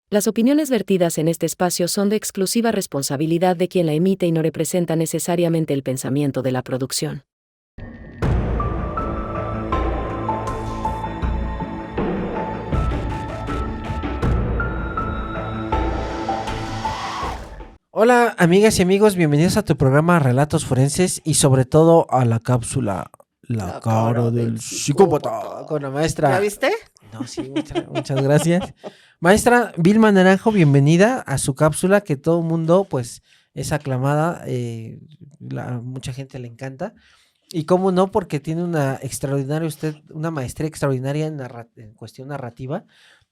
Las opiniones vertidas en este espacio son de exclusiva responsabilidad de quien la emite y no representa necesariamente el pensamiento de la producción. Hola amigas y amigos, bienvenidos a tu programa Relatos Forenses y sobre todo a la cápsula La cara del psicópata con la ¿Ya maestra. viste? No, sí, muchas gracias. Maestra Vilma Naranjo, bienvenida a su cápsula que todo el mundo pues es aclamada, mucha gente le encanta. Y cómo no, porque tiene una maestría extraordinaria en cuestión narrativa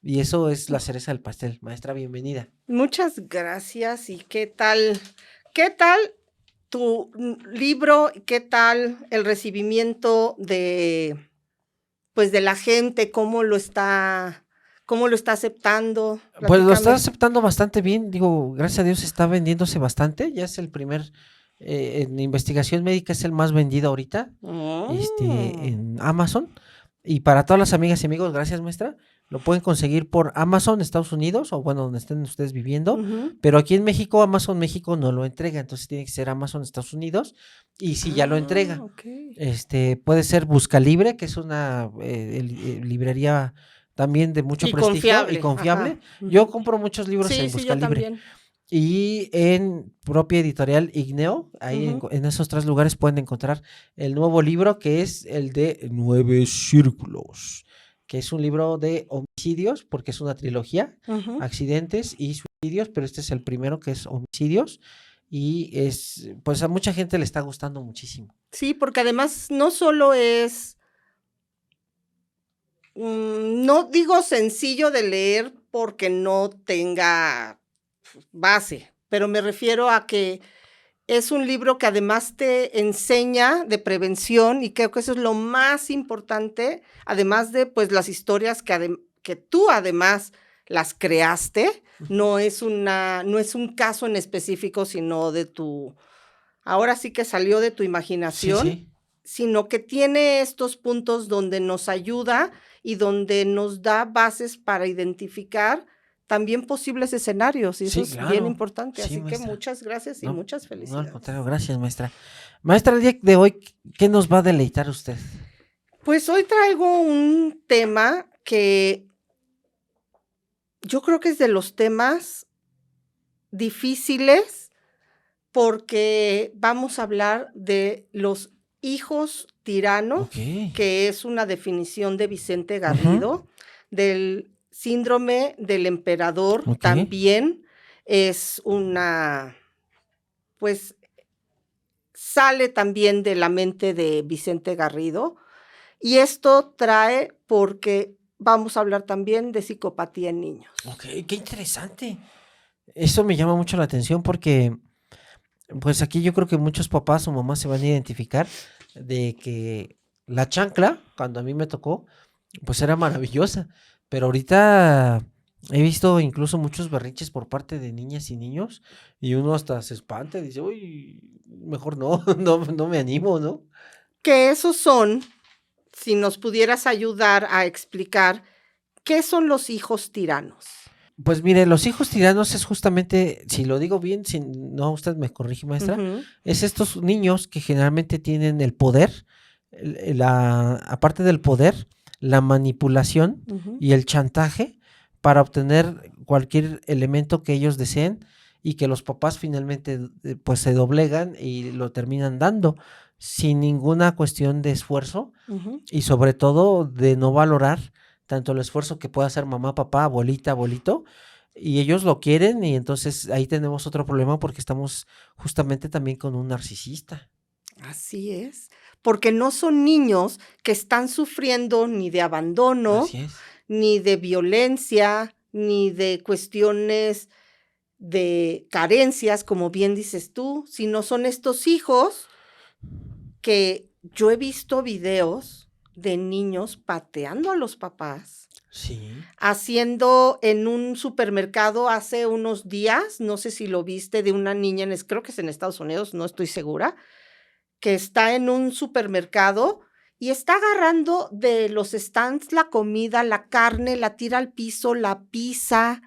y eso es la cereza del pastel. Maestra, bienvenida. Muchas gracias. ¿Y qué tal? ¿Qué tal tu libro? ¿Qué tal el recibimiento pues de la gente? ¿Cómo lo está aceptando? Pues lo está Platícame. aceptando bastante bien, digo, gracias a Dios está vendiéndose bastante, ya es el primer, en investigación médica es el más vendido ahorita, Mm. en Amazon, y para todas las amigas y amigos, gracias maestra, lo pueden conseguir por Amazon Estados Unidos, o bueno, donde estén ustedes viviendo, Ujú. pero aquí en México, Amazon México no lo entrega, entonces tiene que ser Amazon Estados Unidos, y si ya lo entrega, Ok. puede ser Buscalibre, que es una librería también de mucho Y prestigio y confiable. confiable. Ajá. Yo Ujú. compro muchos libros Sí, en sí, yo Buscalibre también. y en propia editorial Igneo, ahí Ujú. en esos tres lugares pueden encontrar el nuevo libro que es el de Nueve Círculos, que es un libro de homicidios, porque es una trilogía, Ujú. accidentes y suicidios, pero este es el primero que es homicidios y pues a mucha gente le está gustando muchísimo. Sí, porque además no solo es no digo sencillo de leer porque no tenga base, pero me refiero a que es un libro que además te enseña de prevención y creo que eso es lo más importante, además de pues las historias que tú además las creaste, no es un caso en específico, sino ahora sí que salió de tu Sí, imaginación, sí. sino que tiene estos puntos donde nos ayuda y donde nos da bases para identificar también posibles escenarios, y eso Sí, es bien claro. importante. Sí, Así que maestra. muchas gracias y No, muchas no, al contrario, felicidades. gracias, maestra. Maestra, el día de hoy, ¿qué nos va a deleitar usted? Pues hoy traigo un tema que yo creo que es de los temas difíciles porque vamos a hablar de los hijos Ok. tiranos, que es una definición de Vicente Ujú. Garrido, del síndrome del emperador Ok. también es pues sale también de la mente de Vicente Garrido, y esto trae porque vamos a hablar también de psicopatía en niños. Ok, qué interesante. Eso me llama mucho la atención porque, pues aquí yo creo que muchos papás o mamás se van a identificar de que la chancla, cuando a mí me tocó, pues era maravillosa. Pero ahorita he visto incluso muchos berrinches por parte de niñas y niños y uno hasta se espanta y dice, uy, mejor no, no me animo, ¿no? Que esos son, si nos pudieras ayudar a explicar, ¿qué son los hijos tiranos? Pues mire, los hijos tiranos es justamente, si lo digo bien, si no usted me corrige, maestra, Ujú. es estos niños que generalmente tienen el poder, aparte del poder, la manipulación Ujú. y el chantaje para obtener cualquier elemento que ellos deseen y que los papás finalmente pues se doblegan y lo terminan dando sin ninguna cuestión de esfuerzo Ujú. y sobre todo de no valorar tanto el esfuerzo que puede hacer mamá, papá, abuelita, abuelito, y ellos lo quieren y entonces ahí tenemos otro problema porque estamos justamente también con un narcisista. Así es, porque no son niños que están sufriendo ni de abandono, Así es. ni de violencia, ni de cuestiones de carencias, como bien dices tú, sino son estos hijos que yo he visto videos de niños pateando a los papás, Sí. haciendo en un supermercado hace unos días, no sé si lo viste, de una niña, creo que es en Estados Unidos, no estoy segura, que está en un supermercado y está agarrando de los stands la comida, la carne, la tira al piso, la pisa.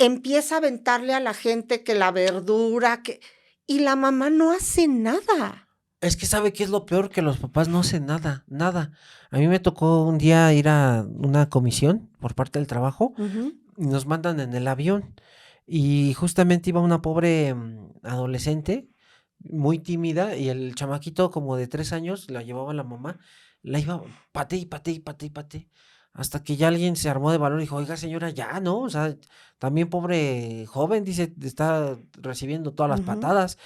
empieza a aventarle a la gente que la verdura, y la mamá no hace nada. Es que sabe qué es lo peor, que los papás no hacen nada, nada. A mí me tocó un día ir a una comisión por parte del trabajo y nos mandan en el avión. Y justamente iba una pobre adolescente, muy tímida, y el chamaquito como de 3 años, la llevaba la mamá, la iba pate y pate y pate y pate, hasta que ya alguien se armó de valor y dijo, oiga señora, ya, ¿no? O sea, también pobre joven, dice, está recibiendo todas las patadas.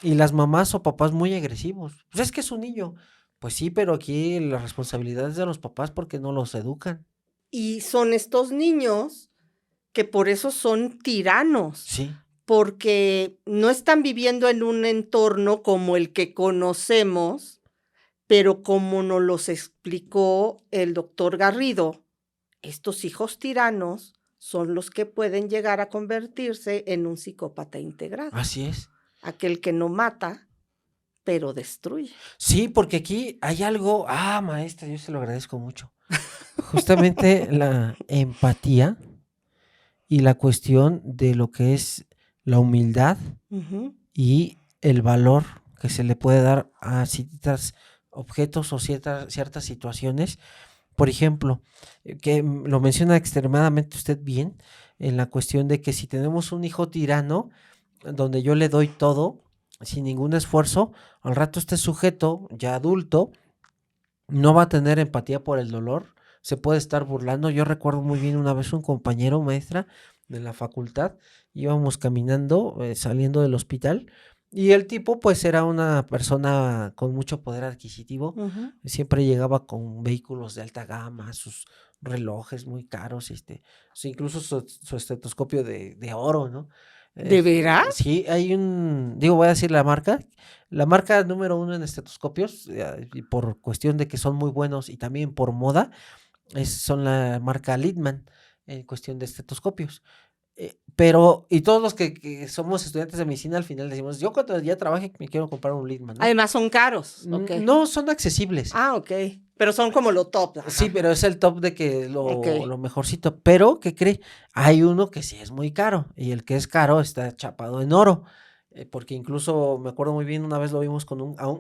Y las mamás o papás muy agresivos. Pues es que es un niño. Pues sí, pero aquí la responsabilidad es de los papás porque no los educan. Y son estos niños que por eso son tiranos, Sí, porque no están viviendo en un entorno como el que conocemos, pero como nos los explicó el doctor Garrido, estos hijos tiranos son los que pueden llegar a convertirse en un psicópata integrado. así es. Aquel que no mata, pero destruye. Sí, porque aquí hay algo. Ah, maestra, yo se lo agradezco mucho. Justamente la empatía y la cuestión de lo que es la humildad y el valor que se le puede dar a ciertos objetos o ciertas situaciones. Por ejemplo, que lo menciona extremadamente usted bien, en la cuestión de que si tenemos un hijo tirano, donde yo le doy todo, sin ningún esfuerzo, al rato este sujeto, ya adulto, no va a tener empatía por el dolor, se puede estar burlando. Yo recuerdo muy bien una vez un compañero, maestra, de la facultad, íbamos caminando, saliendo del hospital, y el tipo pues era una persona con mucho poder adquisitivo, siempre llegaba con vehículos de alta gama, sus relojes muy caros, incluso su estetoscopio de oro, ¿no? ¿De veras? Sí, hay voy a decir la marca número 1 en estetoscopios, y por cuestión de que son muy buenos y también por moda, son la marca Littmann, en cuestión de estetoscopios. Y todos los que somos estudiantes de medicina, al final decimos, yo cuando ya trabaje me quiero comprar un Littmann, ¿no? Además son caros. Okay. No, son accesibles. Ah, ok. Pero son como lo top. Ajá. Sí, pero es el top de que Ok. lo mejorcito. Pero, ¿qué cree? Hay uno que sí es muy caro, y el que es caro está chapado en oro. Porque incluso me acuerdo muy bien, una vez lo vimos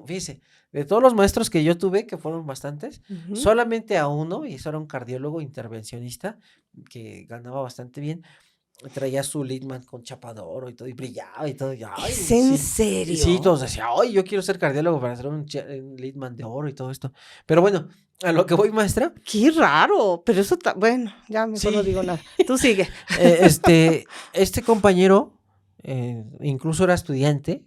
fíjese, de todos los maestros que yo tuve, que fueron bastantes, solamente a uno, y eso era un cardiólogo intervencionista, que ganaba bastante bien, traía su Littmann con chapa de oro y todo, y brillaba y todo. Y, ay, ¿Es en sí, serio? sí, todos decían, ay, yo quiero ser cardiólogo para hacer un Littmann de oro y todo esto. Pero bueno, a lo que voy, maestra. Qué raro, pero eso, bueno, ya mejor no Sí. digo nada. Tú sigue. Este compañero, incluso era estudiante,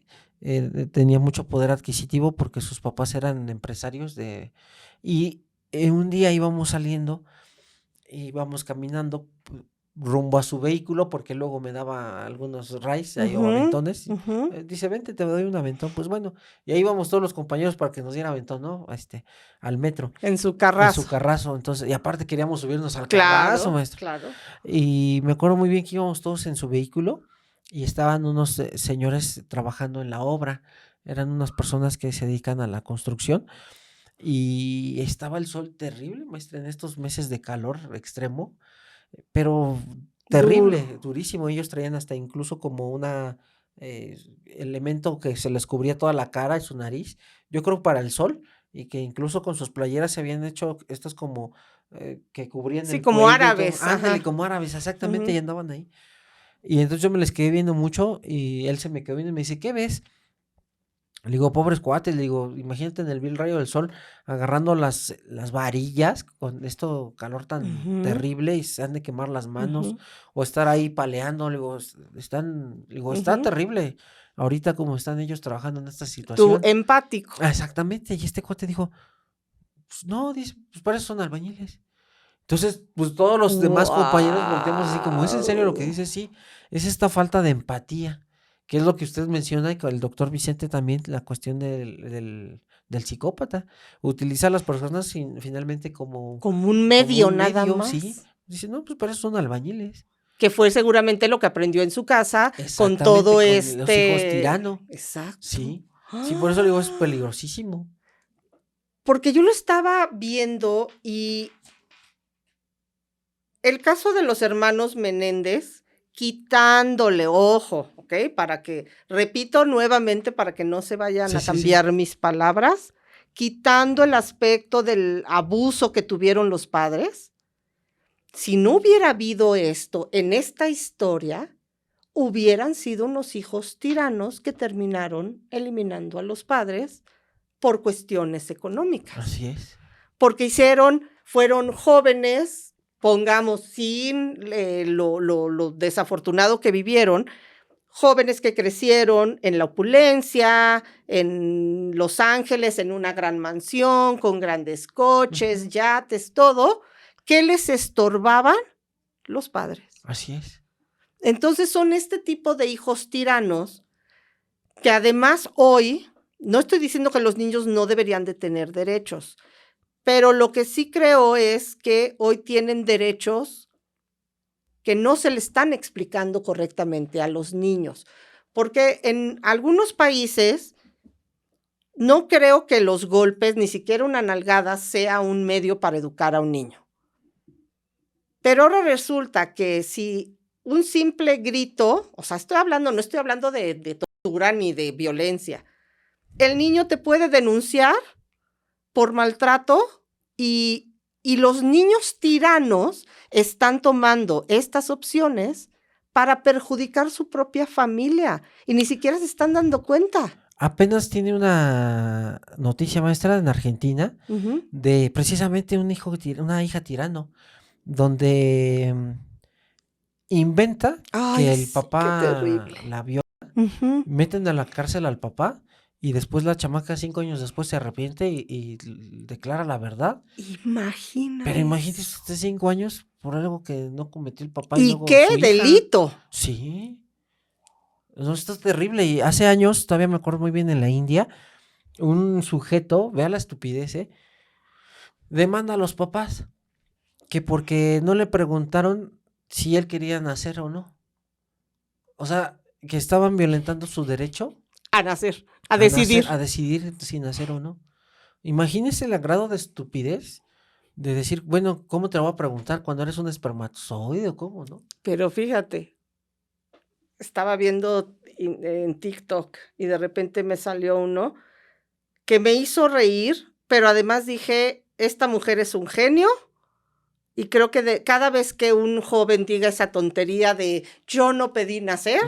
tenía mucho poder adquisitivo porque sus papás eran empresarios y un día íbamos saliendo, íbamos caminando rumbo a su vehículo, porque luego me daba algunos rides ahí, o aventones. Dice, vente, te doy un aventón. Pues bueno, y ahí íbamos todos los compañeros para que nos diera aventón, ¿no? Al metro. En su carrazo. En su carrazo. Entonces, y aparte queríamos subirnos al carrazo, maestro. Claro. Y me acuerdo muy bien que íbamos todos en su vehículo y estaban unos señores trabajando en la obra. Eran unas personas que se dedican a la construcción. Y estaba el sol terrible, maestra, en estos meses de calor extremo, pero terrible, durísimo. Ellos traían hasta incluso como una elemento que se les cubría toda la cara y su nariz, yo creo para el sol, y que incluso con sus playeras se habían hecho estos como que cubrían Sí, el como cuello. árabes. Ándale, como árabes, exactamente, y andaban ahí. Y entonces yo me les quedé viendo mucho y él se me quedó viendo y me dice, ¿qué ves? Le digo, pobres cuates, le digo, imagínate en el vil rayo del sol agarrando las varillas con esto calor tan terrible y se han de quemar las manos o estar ahí paleando. Le digo, está terrible ahorita como están ellos trabajando en esta situación. Tú, empático. Exactamente, y este cuate dijo, pues no, dice, pues para eso son albañiles. Entonces, pues todos los demás compañeros volteamos así como, ¿es en serio lo que dice? Sí, es esta falta de empatía, que es lo que usted menciona, y con el doctor Vicente también, la cuestión del psicópata. Utiliza a las personas finalmente como un medio, nada más. Sí, dice, no, pues para eso son albañiles. Que fue seguramente lo que aprendió en su casa con todo con los hijos tirano. Exacto. Sí, por eso digo, es peligrosísimo. Porque yo lo estaba viendo y el caso de los hermanos Menéndez, quitándole, ojo, ¿ok? Repito nuevamente para que no se vayan a cambiar mis palabras, quitando el aspecto del abuso que tuvieron los padres. Si no hubiera habido esto en esta historia, hubieran sido unos hijos tiranos que terminaron eliminando a los padres por cuestiones económicas. Así es. Porque fueron jóvenes, pongamos, sin lo desafortunado que vivieron, jóvenes que crecieron en la opulencia, en Los Ángeles, en una gran mansión, con grandes coches, yates, todo. ¿Qué les estorbaban? Los padres. Así es. Entonces son este tipo de hijos tiranos que además hoy, no estoy diciendo que los niños no deberían de tener derechos, pero lo que sí creo es que hoy tienen derechos que no se le están explicando correctamente a los niños, porque en algunos países no creo que los golpes, ni siquiera una nalgada, sea un medio para educar a un niño. Pero ahora resulta que si un simple grito, o sea, no estoy hablando de tortura ni de violencia, el niño te puede denunciar por maltrato y los niños tiranos están tomando estas opciones para perjudicar su propia familia y ni siquiera se están dando cuenta. Apenas tiene una noticia, maestra, en Argentina, de precisamente una hija tirano, donde inventa que el papá la viola, meten a la cárcel al papá y después la chamaca 5 años después se arrepiente y declara la verdad. Imagínate. Pero imagínate usted 5 años por algo que no cometió el papá. ¿Y qué delito? Sí. No, esto es terrible. Y hace años, todavía me acuerdo muy bien, en la India, un sujeto, vea la estupidez, demanda a los papás que porque no le preguntaron si él quería nacer o no. O sea, que estaban violentando su derecho a nacer, a decidir. A decidir si nacer o no. Imagínese el grado de estupidez de decir, bueno, ¿cómo te lo voy a preguntar cuando eres un espermatozoide o cómo, no? Pero fíjate, estaba viendo en TikTok y de repente me salió uno que me hizo reír, pero además dije, esta mujer es un genio. Y creo que cada vez que un joven diga esa tontería de yo no pedí nacer,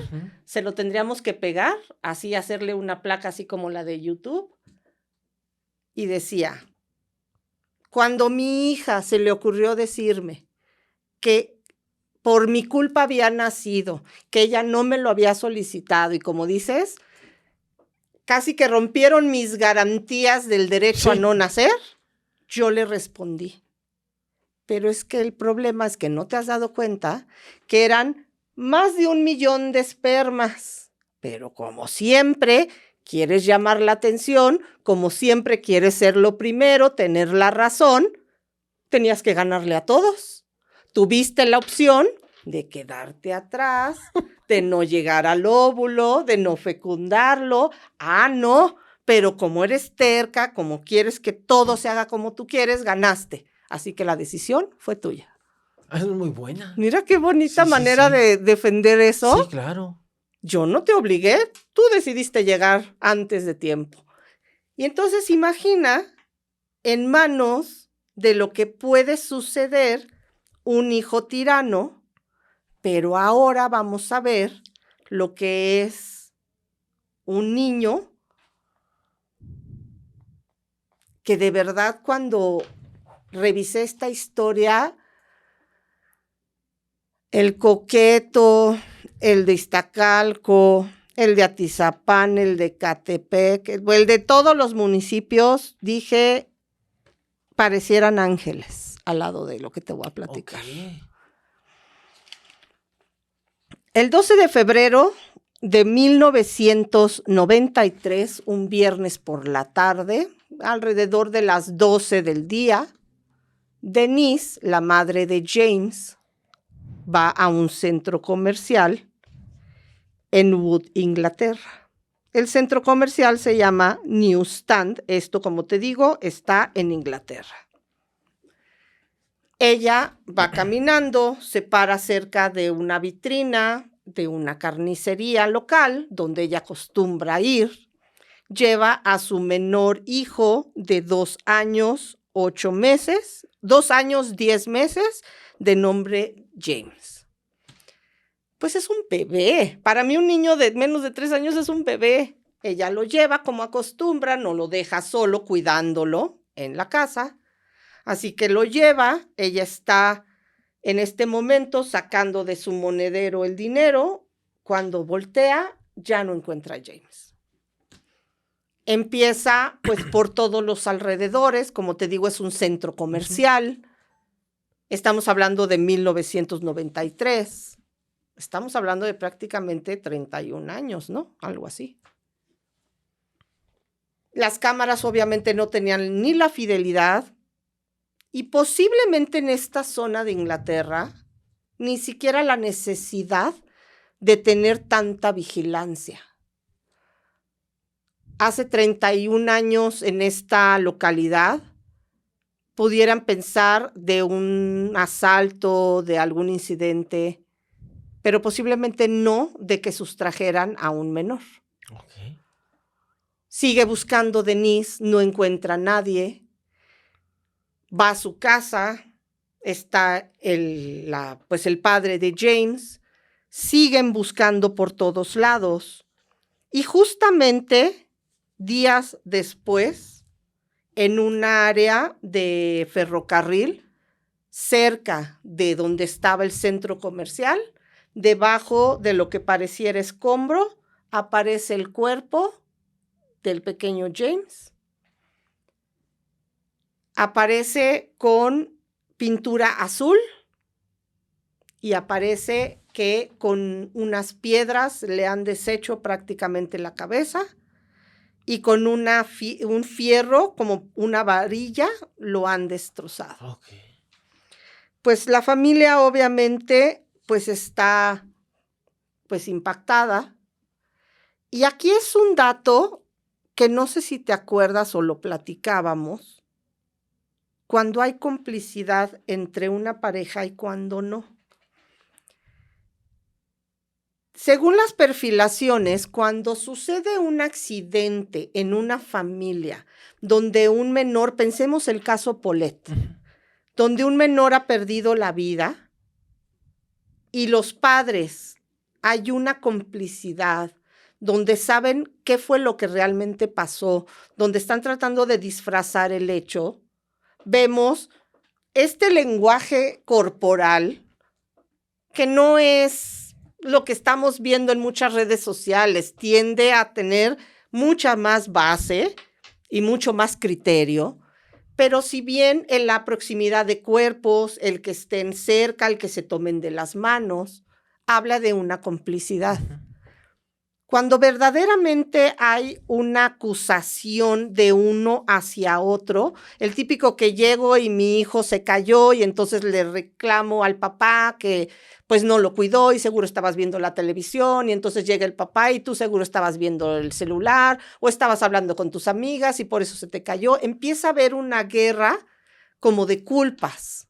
se lo tendríamos que pegar, así hacerle una placa así como la de YouTube. Y decía, cuando mi hija se le ocurrió decirme que por mi culpa había nacido, que ella no me lo había solicitado y como dices, casi que rompieron mis garantías del derecho a no nacer, yo le respondí. Pero es que el problema es que no te has dado cuenta que eran más de 1 millón de espermas. Pero como siempre, quieres llamar la atención, como siempre quieres ser lo primero, tener la razón, tenías que ganarle a todos. Tuviste la opción de quedarte atrás, de no llegar al óvulo, de no fecundarlo. No, pero como eres terca, como quieres que todo se haga como tú quieres, ganaste. Así que la decisión fue tuya. Es muy buena. Mira qué bonita manera de defender eso. Sí, claro. Yo no te obligué, tú decidiste llegar antes de tiempo. Y entonces imagina en manos de lo que puede suceder un hijo tirano, pero ahora vamos a ver lo que es un niño que de verdad cuando revisé esta historia, el Coqueto, el de Iztacalco, el de Atizapán, el de Catepec, el de todos los municipios, dije, parecieran ángeles al lado de lo que te voy a platicar. Okay. El 12 de febrero de 1993, un viernes por la tarde, alrededor de las 12 del día, Denise, la madre de James, va a un centro comercial en Wood, Inglaterra. El centro comercial se llama Newstand. Esto, como te digo, está en Inglaterra. Ella va caminando, se para cerca de una vitrina de una carnicería local donde ella acostumbra ir. Lleva a su menor hijo de 2 años, 8 meses, 2 años, 10 meses, de nombre James. Pues es un bebé. Para mí un niño de menos de 3 años es un bebé. Ella lo lleva como acostumbra, no lo deja solo cuidándolo en la casa. Así que lo lleva, ella está en este momento sacando de su monedero el dinero. Cuando voltea, ya no encuentra a James. Empieza pues por todos los alrededores, como te digo, es un centro comercial. Estamos hablando de 1993. Estamos hablando de prácticamente 31 años, ¿no? Algo así. Las cámaras obviamente no tenían ni la fidelidad y posiblemente en esta zona de Inglaterra ni siquiera la necesidad de tener tanta vigilancia. Hace 31 años en esta localidad pudieran pensar de un asalto, de algún incidente, pero posiblemente no de que sustrajeran a un menor. Ok. Sigue buscando Denise, no encuentra a nadie. Va a su casa, está el padre de James. Siguen buscando por todos lados. Y justamente días después, en un área de ferrocarril, cerca de donde estaba el centro comercial, debajo de lo que pareciera escombro, aparece el cuerpo del pequeño James. Aparece con pintura azul y aparece que con unas piedras le han deshecho prácticamente la cabeza y con un fierro, como una varilla, lo han destrozado. Ok. Pues la familia obviamente pues está pues impactada. Y aquí es un dato que no sé si te acuerdas o lo platicábamos, cuando hay complicidad entre una pareja y cuando no. Según las perfilaciones, cuando sucede un accidente en una familia donde un menor, pensemos el caso Paulette, donde un menor ha perdido la vida y los padres, hay una complicidad, donde saben qué fue lo que realmente pasó, donde están tratando de disfrazar el hecho, vemos este lenguaje corporal que no es lo que estamos viendo en muchas redes sociales, tiende a tener mucha más base y mucho más criterio, pero si bien en la proximidad de cuerpos, el que estén cerca, el que se tomen de las manos, habla de una complicidad. Cuando verdaderamente hay una acusación de uno hacia otro, el típico que llego y mi hijo se cayó y entonces le reclamo al papá que pues no lo cuidó y seguro estabas viendo la televisión y entonces llega el papá y tú seguro estabas viendo el celular o estabas hablando con tus amigas y por eso se te cayó. Empieza a haber una guerra como de culpas.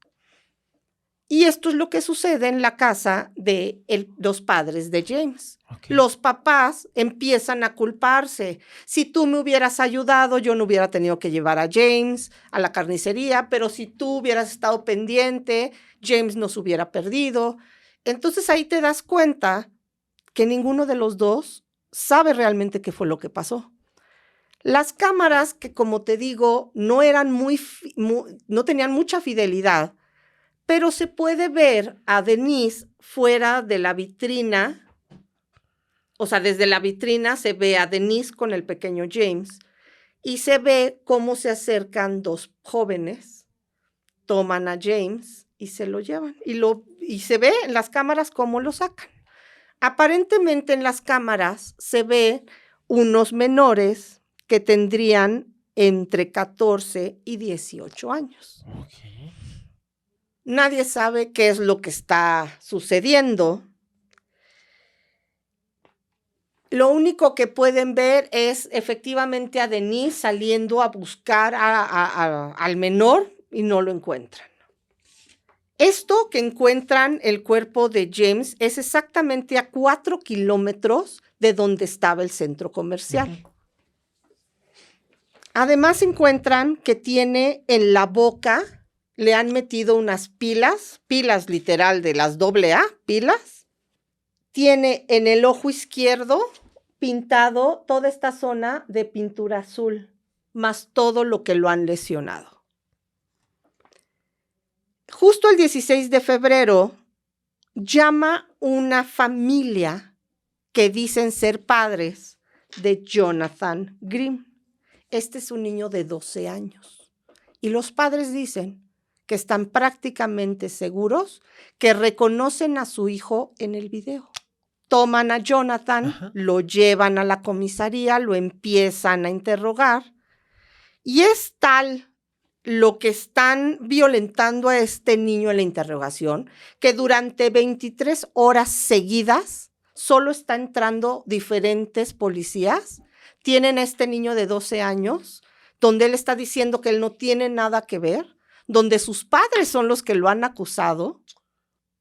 Y esto es lo que sucede en la casa de los padres de James. Okay. Los papás empiezan a culparse. Si tú me hubieras ayudado, yo no hubiera tenido que llevar a James a la carnicería, pero si tú hubieras estado pendiente, James no se hubiera perdido. Entonces ahí te das cuenta que ninguno de los dos sabe realmente qué fue lo que pasó. Las cámaras, que como te digo, no eran no tenían mucha fidelidad, pero se puede ver a Denise fuera de la vitrina, o sea, desde la vitrina se ve a Denise con el pequeño James y se ve cómo se acercan dos jóvenes, toman a James y se lo llevan. Y se ve en las cámaras cómo lo sacan. Aparentemente en las cámaras se ve unos menores que tendrían entre 14 y 18 años. Okay. Nadie sabe qué es lo que está sucediendo. Lo único que pueden ver es efectivamente a Denise saliendo a buscar al menor y no lo encuentran. Esto que encuentran el cuerpo de James es exactamente a 4 kilómetros de donde estaba el centro comercial. Además encuentran que tiene en la boca, le han metido unas pilas literal de las AA, pilas. Tiene en el ojo izquierdo pintado toda esta zona de pintura azul, más todo lo que lo han lesionado. Justo el 16 de febrero llama una familia que dicen ser padres de Jonathan Grimm. Este es un niño de 12 años. Y los padres dicen que están prácticamente seguros que reconocen a su hijo en el video. Toman a Jonathan, lo llevan a la comisaría, lo empiezan a interrogar. Y es tal lo que están violentando a este niño en la interrogación que durante 23 horas seguidas solo está entrando diferentes policías. Tienen a este niño de 12 años, donde él está diciendo que él no tiene nada que ver, donde sus padres son los que lo han acusado.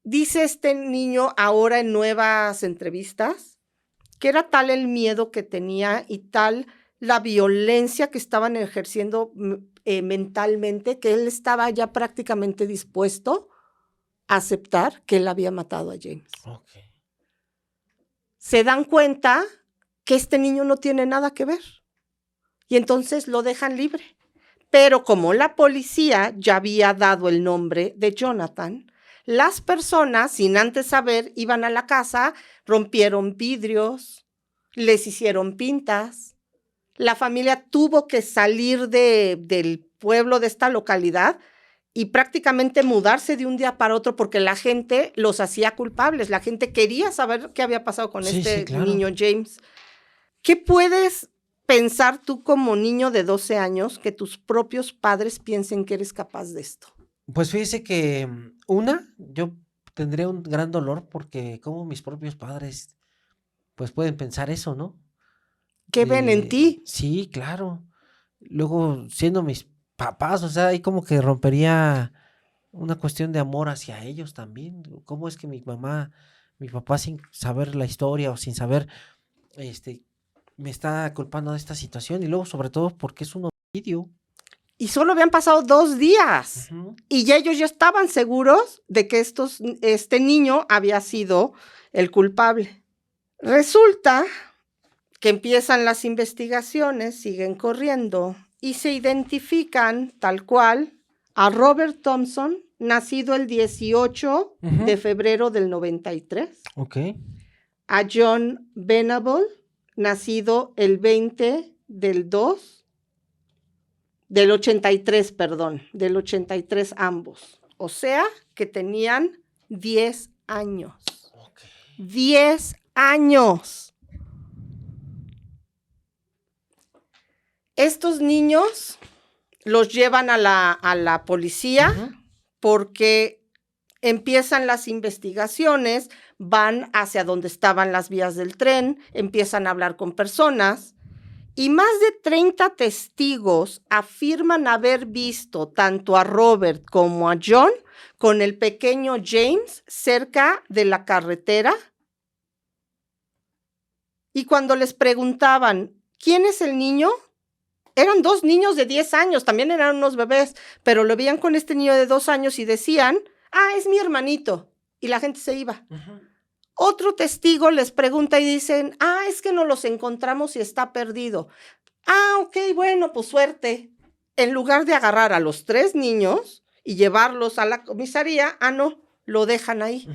Dice este niño ahora en nuevas entrevistas que era tal el miedo que tenía y tal la violencia que estaban ejerciendo mentalmente que él estaba ya prácticamente dispuesto a aceptar que él había matado a James. Okay. Se dan cuenta que este niño no tiene nada que ver y entonces lo dejan libre. Pero como la policía ya había dado el nombre de Jonathan, las personas, sin antes saber, iban a la casa, rompieron vidrios, les hicieron pintas. La familia tuvo que salir del pueblo, de esta localidad, y prácticamente mudarse de un día para otro porque la gente los hacía culpables. La gente quería saber qué había pasado con claro. Niño James. ¿Qué puedes pensar tú como niño de 12 años que tus propios padres piensen que eres capaz de esto? Pues fíjese que yo tendría un gran dolor porque como mis propios padres pues pueden pensar eso, ¿no? ¿Qué ven en ti? Sí, claro. Luego siendo mis papás, o sea, ahí como que rompería una cuestión de amor hacia ellos también. ¿Cómo es que mi papá sin saber la historia o sin saber, me está culpando de esta situación? Y luego sobre todo porque es un homicidio. Y solo habían pasado 2 días. Y ya ellos ya estaban seguros de que este niño había sido el culpable. Resulta que empiezan las investigaciones, siguen corriendo y se identifican tal cual a Robert Thompson, nacido el 18 de febrero del 93. Okay. A John Venable, nacido el 20 del 83, del 83 ambos. O sea, que tenían 10 años. Okay. 10 años. Estos niños los llevan a la policía porque empiezan las investigaciones, van hacia donde estaban las vías del tren, empiezan a hablar con personas y más de 30 testigos afirman haber visto tanto a Robert como a John con el pequeño James cerca de la carretera. Y cuando les preguntaban, ¿quién es el niño? Eran 2 niños de 10 años, también eran unos bebés, pero lo veían con este niño de 2 años y decían, es mi hermanito. Y la gente se iba. Otro testigo les pregunta y dicen, es que no los encontramos y está perdido. Ok, bueno, pues suerte. En lugar de agarrar a los 3 niños y llevarlos a la comisaría, no, lo dejan ahí.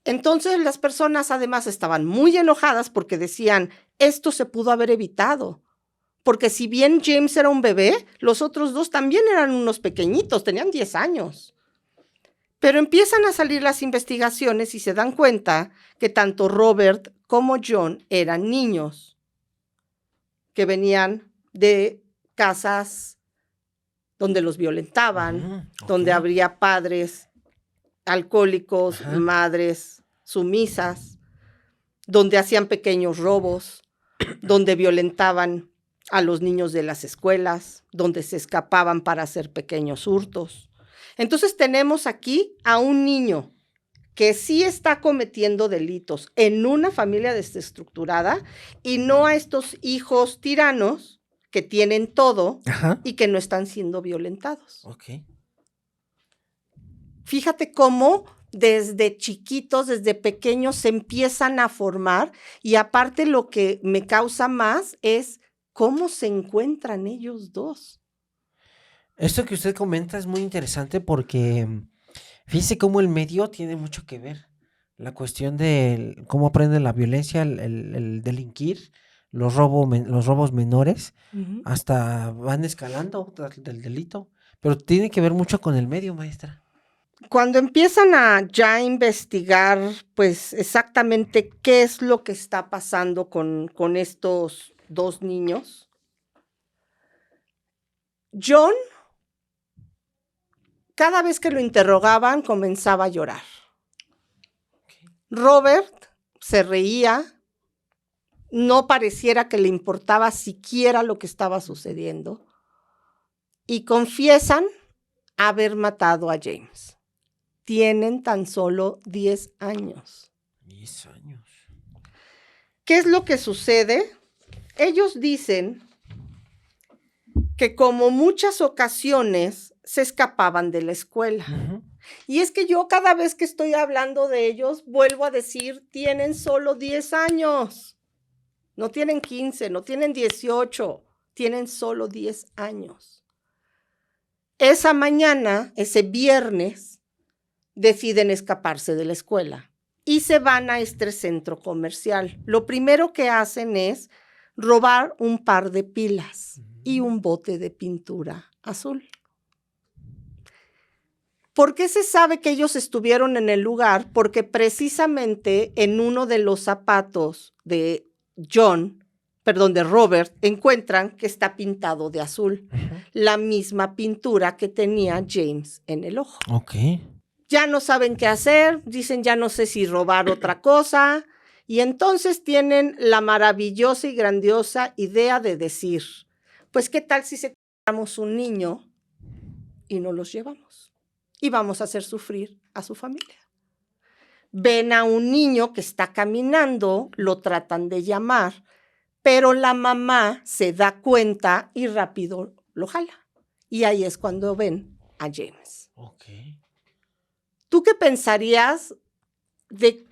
Entonces las personas además estaban muy enojadas porque decían, esto se pudo haber evitado. Porque si bien James era un bebé, los otros 2 también eran unos pequeñitos, tenían 10 años. Pero empiezan a salir las investigaciones y se dan cuenta que tanto Robert como John eran niños que venían de casas donde los violentaban, donde habría padres alcohólicos, madres sumisas, donde hacían pequeños robos, donde violentaban a los niños de las escuelas, donde se escapaban para hacer pequeños hurtos. Entonces tenemos aquí a un niño que sí está cometiendo delitos en una familia desestructurada y no a estos hijos tiranos que tienen todo Ajá. y que no están siendo violentados. Ok. Fíjate cómo desde chiquitos, desde pequeños se empiezan a formar y aparte lo que me causa más es cómo se encuentran ellos dos. Esto que usted comenta es muy interesante porque fíjese cómo el medio tiene mucho que ver. La cuestión de cómo aprende la violencia, el delinquir, los robos menores, hasta van escalando del delito. Pero tiene que ver mucho con el medio, maestra. Cuando empiezan a ya investigar, pues exactamente qué es lo que está pasando con estos dos niños, John, cada vez que lo interrogaban, comenzaba a llorar. Robert se reía, no pareciera que le importaba siquiera lo que estaba sucediendo, y confiesan haber matado a James. Tienen tan solo 10 años. 10 años. ¿Qué es lo que sucede? Ellos dicen que como muchas ocasiones se escapaban de la escuela. Ujú. Y es que yo cada vez que estoy hablando de ellos, vuelvo a decir, tienen solo 10 años. No tienen 15, no tienen 18, tienen solo 10 años. Esa mañana, ese viernes, deciden escaparse de la escuela y se van a este centro comercial. Lo primero que hacen es robar un par de pilas y un bote de pintura azul. ¿Por qué se sabe que ellos estuvieron en el lugar? Porque precisamente en uno de los zapatos de Robert, encuentran que está pintado de azul, la misma pintura que tenía James en el ojo. Ok. Ya no saben qué hacer, dicen ya no sé si robar otra cosa, y entonces tienen la maravillosa y grandiosa idea de decir, pues qué tal si secuestramos un niño y no los llevamos y vamos a hacer sufrir a su familia. Ven a un niño que está caminando, lo tratan de llamar, pero la mamá se da cuenta y rápido lo jala. Y ahí es cuando ven a James. Ok. ¿Tú qué pensarías de...?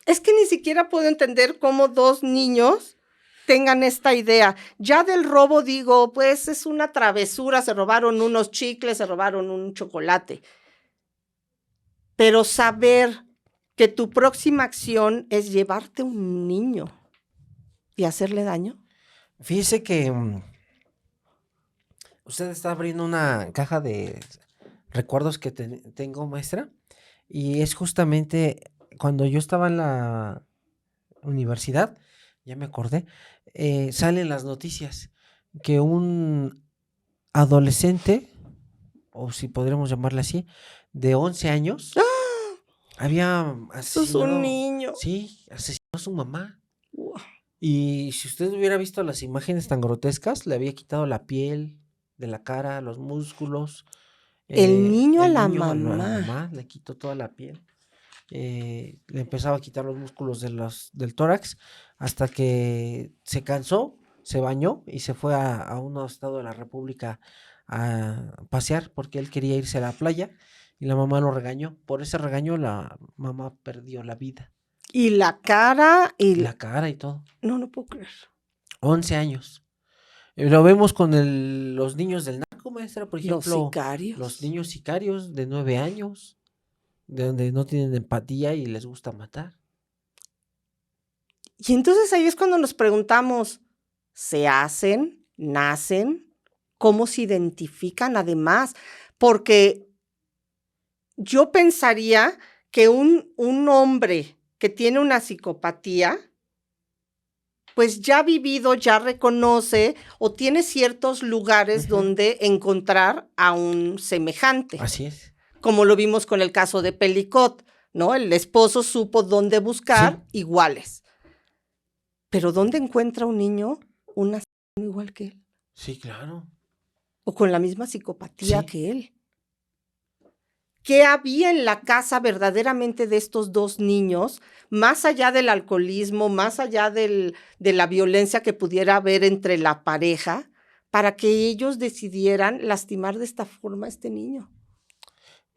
Es que ni siquiera puedo entender cómo dos niños tengan esta idea. Ya del robo digo, pues es una travesura, se robaron unos chicles, se robaron un chocolate. Pero saber que tu próxima acción es llevarte un niño y hacerle daño. Fíjese que usted está abriendo una caja de recuerdos que tengo, maestra, y es justamente cuando yo estaba en la universidad, ya me acordé, salen las noticias que un adolescente, o si podríamos llamarle así, de 11 años, había Eso es un asesinado, niño. sí, asesinó a su mamá. Wow. Y si usted hubiera visto las imágenes tan grotescas, le había quitado la piel de la cara, los músculos. El niño a la a la mamá. mamá le quitó toda la piel. Le empezaba a quitar los músculos del tórax hasta que se cansó, se bañó y se fue a un estado de la República a pasear porque él quería irse a la playa y la mamá lo regañó. Por ese regaño la mamá perdió la vida. Y la cara y La cara y todo. No puedo creer. 11 años. Lo vemos con los niños del narco, maestra, por Los ejemplo, sicarios. los niños sicarios de 9 años, de donde no tienen empatía y les gusta matar. Y entonces ahí es cuando nos preguntamos, ¿se hacen? ¿Nacen? ¿Cómo se identifican además? Porque yo pensaría que un hombre que tiene una psicopatía, pues ya ha vivido, ya reconoce o tiene ciertos lugares donde encontrar a un semejante. Así es. Como lo vimos con el caso de Pelicot, ¿no? El esposo supo dónde buscar iguales. Pero ¿dónde encuentra un niño un asesino igual que él? Sí, claro. O con la misma psicopatía Sí. que él. qué había en la casa verdaderamente de estos dos niños, más allá del alcoholismo, más allá de la violencia que pudiera haber entre la pareja, para que ellos decidieran lastimar de esta forma a este niño.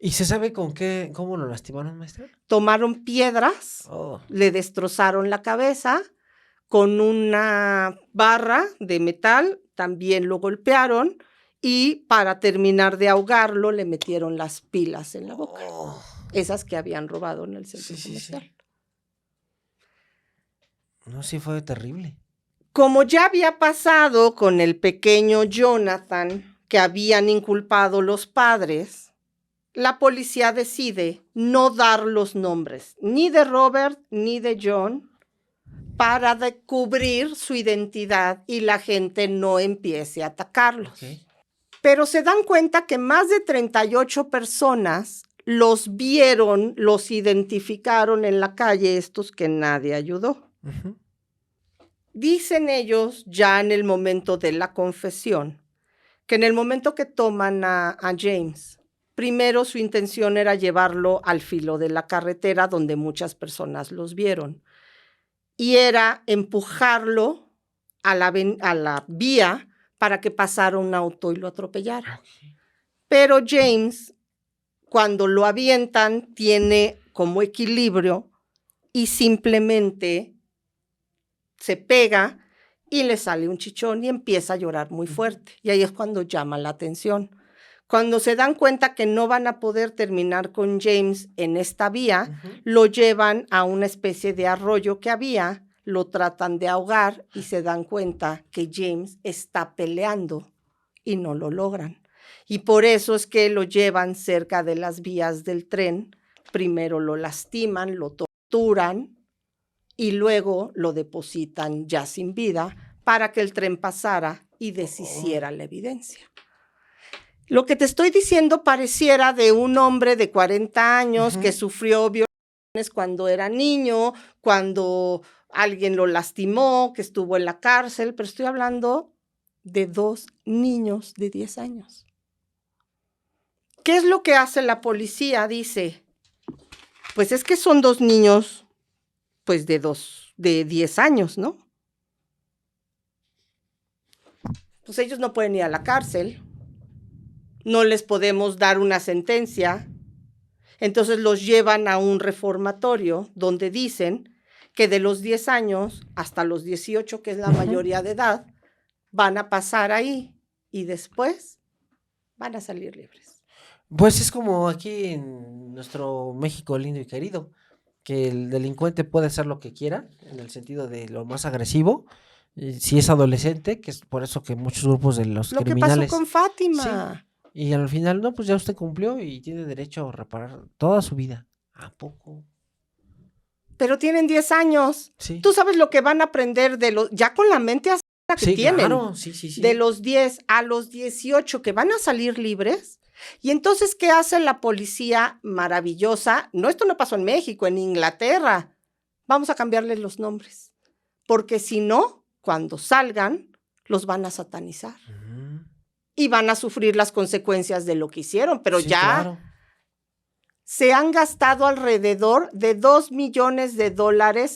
¿Y se sabe cómo lo lastimaron, maestra? Tomaron piedras, Oh. le destrozaron la cabeza, con una barra de metal también lo golpearon y para terminar de ahogarlo le metieron las pilas en la boca. Oh. Esas que habían robado en el centro Sí, comercial. sí. No, sí fue terrible. Como ya había pasado con el pequeño Jonathan, que habían inculpado los padres, la policía decide no dar los nombres ni de Robert ni de John para cubrir su identidad y la gente no empiece a atacarlos. Okay. Pero se dan cuenta que más de 38 personas los vieron, los identificaron en la calle, estos que nadie ayudó. Uh-huh. Dicen ellos, ya en el momento de la confesión, que en el momento que toman a James, primero su intención era llevarlo al filo de la carretera donde muchas personas los vieron. Y era empujarlo a la vía para que pasara un auto y lo atropellara. Okay. Pero James, cuando lo avientan, tiene como equilibrio y simplemente se pega y le sale un chichón y empieza a llorar muy fuerte. Y ahí es cuando llama la atención. Cuando se dan cuenta que no van a poder terminar con James en esta vía, Uh-huh. lo llevan a una especie de arroyo que había, lo tratan de ahogar y se dan cuenta que James está peleando y no lo logran. Y por eso es que lo llevan cerca de las vías del tren. Primero lo lastiman, lo torturan y luego lo depositan ya sin vida para que el tren pasara y deshiciera la evidencia. Lo que te estoy diciendo pareciera de un hombre de 40 años Uh-huh. que sufrió violaciones cuando era niño, cuando alguien lo lastimó, que estuvo en la cárcel, pero estoy hablando de dos niños de 10 años. ¿Qué es lo que hace la policía? Dice, pues es que son dos niños, pues de 10 años, ¿no? Pues ellos no pueden ir a la cárcel. No les podemos dar una sentencia. Entonces los llevan a un reformatorio donde dicen que de los 10 años hasta los 18, que es la mayoría de edad, van a pasar ahí y después van a salir libres. Pues es como aquí en nuestro México lindo y querido, que el delincuente puede hacer lo que quiera, en el sentido de lo más agresivo, si es adolescente, que es por eso que muchos grupos de los Lo que criminales... pasó con Fátima. Sí, y al final, no, pues ya usted cumplió y tiene derecho a reparar toda su vida. ¿A poco? Pero tienen 10 años. Sí. Tú sabes lo que van a aprender ya con la mente así que Sí, tienen. claro, sí, sí, sí. De los 10 a los 18 que van a salir libres. Y entonces, ¿qué hace la policía maravillosa? No, esto no pasó en México, en Inglaterra. Vamos a cambiarles los nombres. Porque si no, cuando salgan, los van a satanizar. Ujú. Y van a sufrir las consecuencias de lo que hicieron. Pero Sí, ya claro. se han gastado alrededor de $2 millones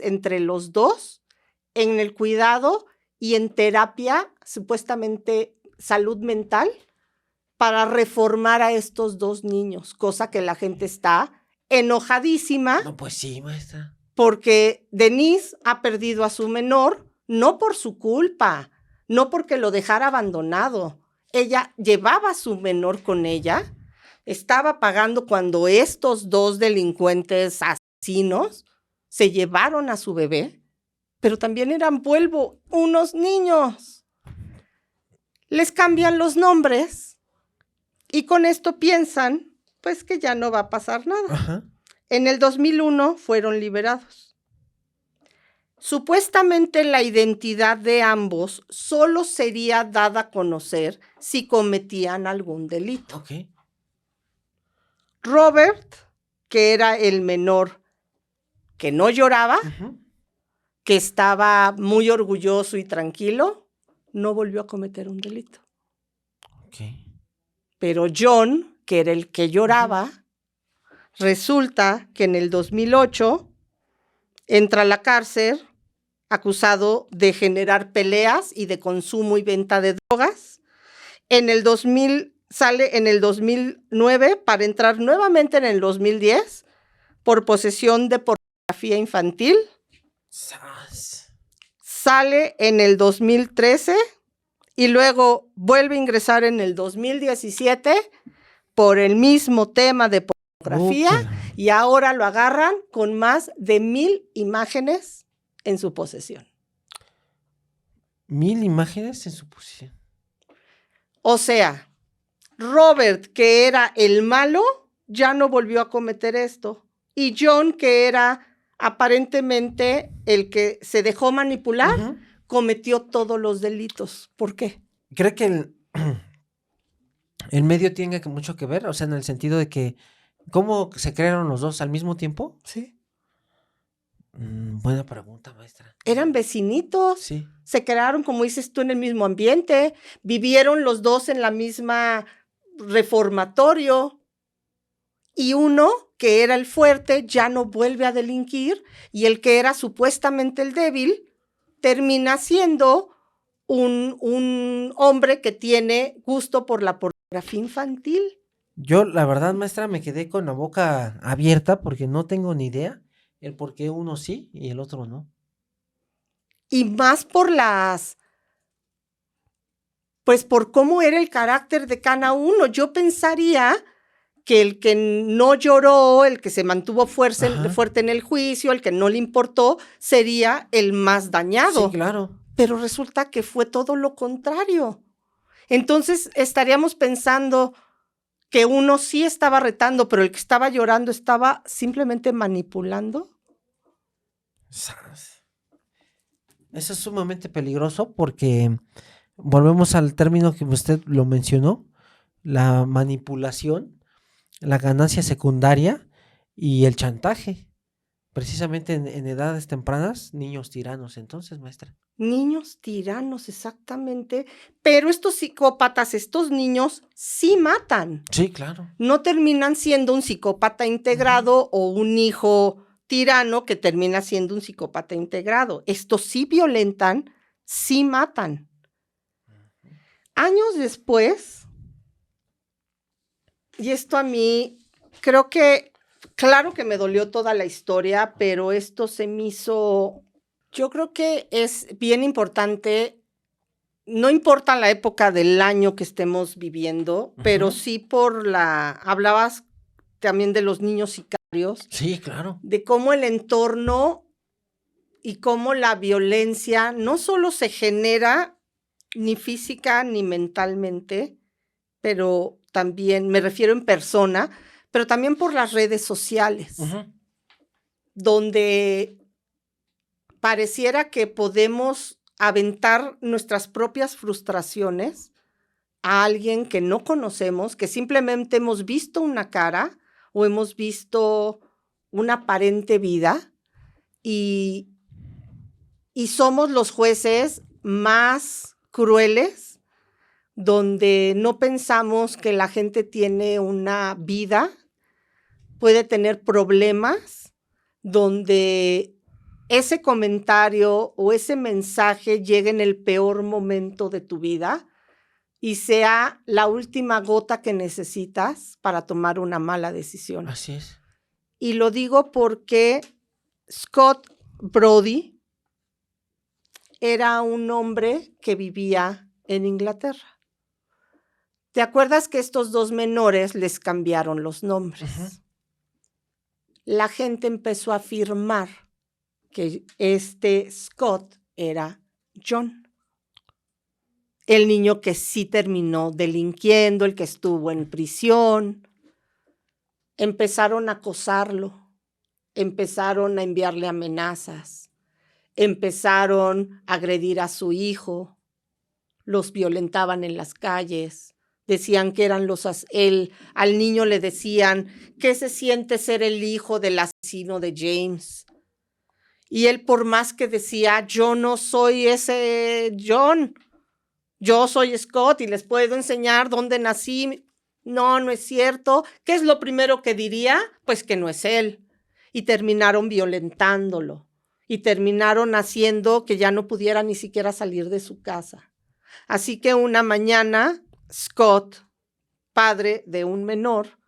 entre los dos en el cuidado y en terapia, supuestamente salud mental, para reformar a estos dos niños, cosa que la gente está enojadísima No, pues sí, maestra. porque Denise ha perdido a su menor, no por su culpa, no porque lo dejara abandonado. Ella llevaba a su menor con ella, estaba pagando cuando estos dos delincuentes asesinos se llevaron a su bebé, pero también eran, vuelvo, unos niños. Les cambian los nombres y con esto piensan, pues, que ya no va a pasar nada. Ajá. En el 2001 fueron liberados. Supuestamente la identidad de ambos solo sería dada a conocer si cometían algún delito. Ok. Robert, que era el menor, que no lloraba, Ujú. que estaba muy orgulloso y tranquilo, no volvió a cometer un delito. Ok. Pero John, que era el que lloraba, Resulta que en el 2008 entra a la cárcel acusado de generar peleas y de consumo y venta de drogas. En el 2000 sale en el 2009 para entrar nuevamente en el 2010 por posesión de pornografía infantil. ¡Sas! Sale en el 2013 y luego vuelve a ingresar en el 2017 por el mismo tema de pornografía y ahora lo agarran con más de 1,000 imágenes en su posesión. 1,000 imágenes en su posesión. O sea, Robert, que era el malo, ya no volvió a cometer esto. Y John, que era aparentemente el que se dejó manipular, Ujú. cometió todos los delitos. ¿Por qué? ¿Cree que el medio tenga mucho que ver? O sea, en el sentido de que, ¿cómo se crearon los dos al mismo tiempo? Sí. Buena pregunta, maestra. Eran vecinitos. Sí. Se crearon, como dices tú, en el mismo ambiente. Vivieron los dos en la misma reformatorio. Y uno, que era el fuerte, ya no vuelve a delinquir. Y el que era supuestamente el débil, termina siendo un hombre que tiene gusto por la pornografía infantil. Yo, la verdad, maestra, me quedé con la boca abierta porque no tengo ni idea el por qué uno sí y el otro no. Y más pues por cómo era el carácter de cada uno. Yo pensaría que el que no lloró, el que se mantuvo fuerte en el juicio, el que no le importó, sería el más dañado. Sí, claro. Pero resulta que fue todo lo contrario. Entonces estaríamos pensando que uno sí estaba retando, pero el que estaba llorando estaba simplemente manipulando. Eso es sumamente peligroso porque volvemos al término que usted lo mencionó, la manipulación, la ganancia secundaria y el chantaje. Precisamente en edades tempranas, niños tiranos. Entonces, maestra. Niños tiranos, exactamente. Pero estos psicópatas, estos niños, sí matan. Sí, claro. No terminan siendo un psicópata integrado o un hijo tirano que termina siendo un psicópata integrado. Estos sí violentan, sí matan. Años después, y esto a mí, creo que, claro que me dolió toda la historia, pero esto se me hizo, yo creo que es bien importante, no importa la época del año que estemos viviendo, pero sí hablabas también de los niños sicarios. Sí, claro. De cómo el entorno y cómo la violencia no solo se genera ni física ni mentalmente, pero también, me refiero en persona, pero también por las redes sociales, donde pareciera que podemos aventar nuestras propias frustraciones a alguien que no conocemos, que simplemente hemos visto una cara o hemos visto una aparente vida y somos los jueces más crueles, donde no pensamos que la gente tiene una vida, puede tener problemas, donde ese comentario o ese mensaje llegue en el peor momento de tu vida y sea la última gota que necesitas para tomar una mala decisión. Así es. Y lo digo porque Scott Brody era un hombre que vivía en Inglaterra. ¿Te acuerdas que estos dos menores les cambiaron los nombres? La gente empezó a afirmar que este Scott era John. El niño que sí terminó delinquiendo, el que estuvo en prisión. Empezaron a acosarlo, empezaron a enviarle amenazas, empezaron a agredir a su hijo, los violentaban en las calles, decían que eran al niño le decían, ¿qué se siente ser el hijo del asesino de James? Y él, por más que decía, yo no soy ese John, yo soy Scott y les puedo enseñar dónde nací, No, no es cierto. ¿Qué es lo primero que diría? Pues que no es él. Y terminaron violentándolo. Y terminaron haciendo que ya no pudiera ni siquiera salir de su casa. Así que una mañana, Scott, padre de un menor,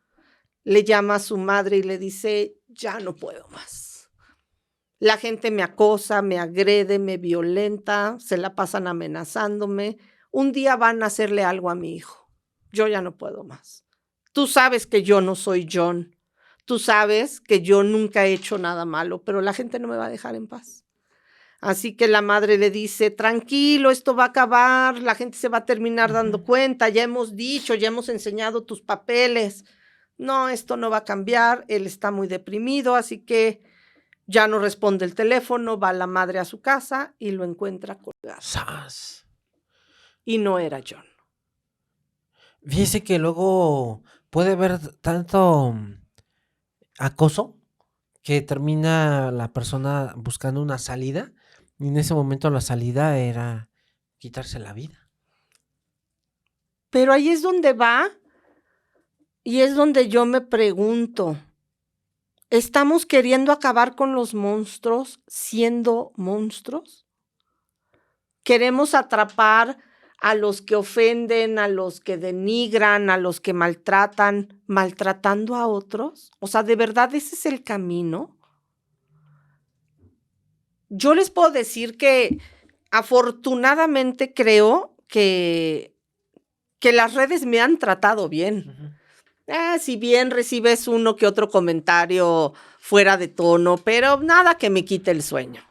le llama a su madre y le dice, ya no puedo más. La gente me acosa, me agrede, me violenta, se la pasan amenazándome. Un día van a hacerle algo a mi hijo. Yo ya no puedo más. Tú sabes que yo no soy John. Tú sabes que yo nunca he hecho nada malo, pero la gente no me va a dejar en paz. Así que la madre le dice, tranquilo, esto va a acabar, la gente se va a terminar dando cuenta, ya hemos dicho, ya hemos enseñado tus papeles. No, esto no va a cambiar, él está muy deprimido, así que ya no responde el teléfono, va la madre a su casa y lo encuentra colgado. ¡Sas! Y no era John. Fíjese que luego puede haber tanto acoso que termina la persona buscando una salida y en ese momento la salida era quitarse la vida. Pero ahí es donde va y es donde yo me pregunto, ¿estamos queriendo acabar con los monstruos siendo monstruos? ¿Queremos atrapar a los que ofenden, a los que denigran, a los que maltratan, maltratando a otros? O sea, ¿de verdad ese es el camino? Yo les puedo decir que afortunadamente creo que las redes me han tratado bien. Si bien recibes uno que otro comentario fuera de tono, pero nada que me quite el sueño.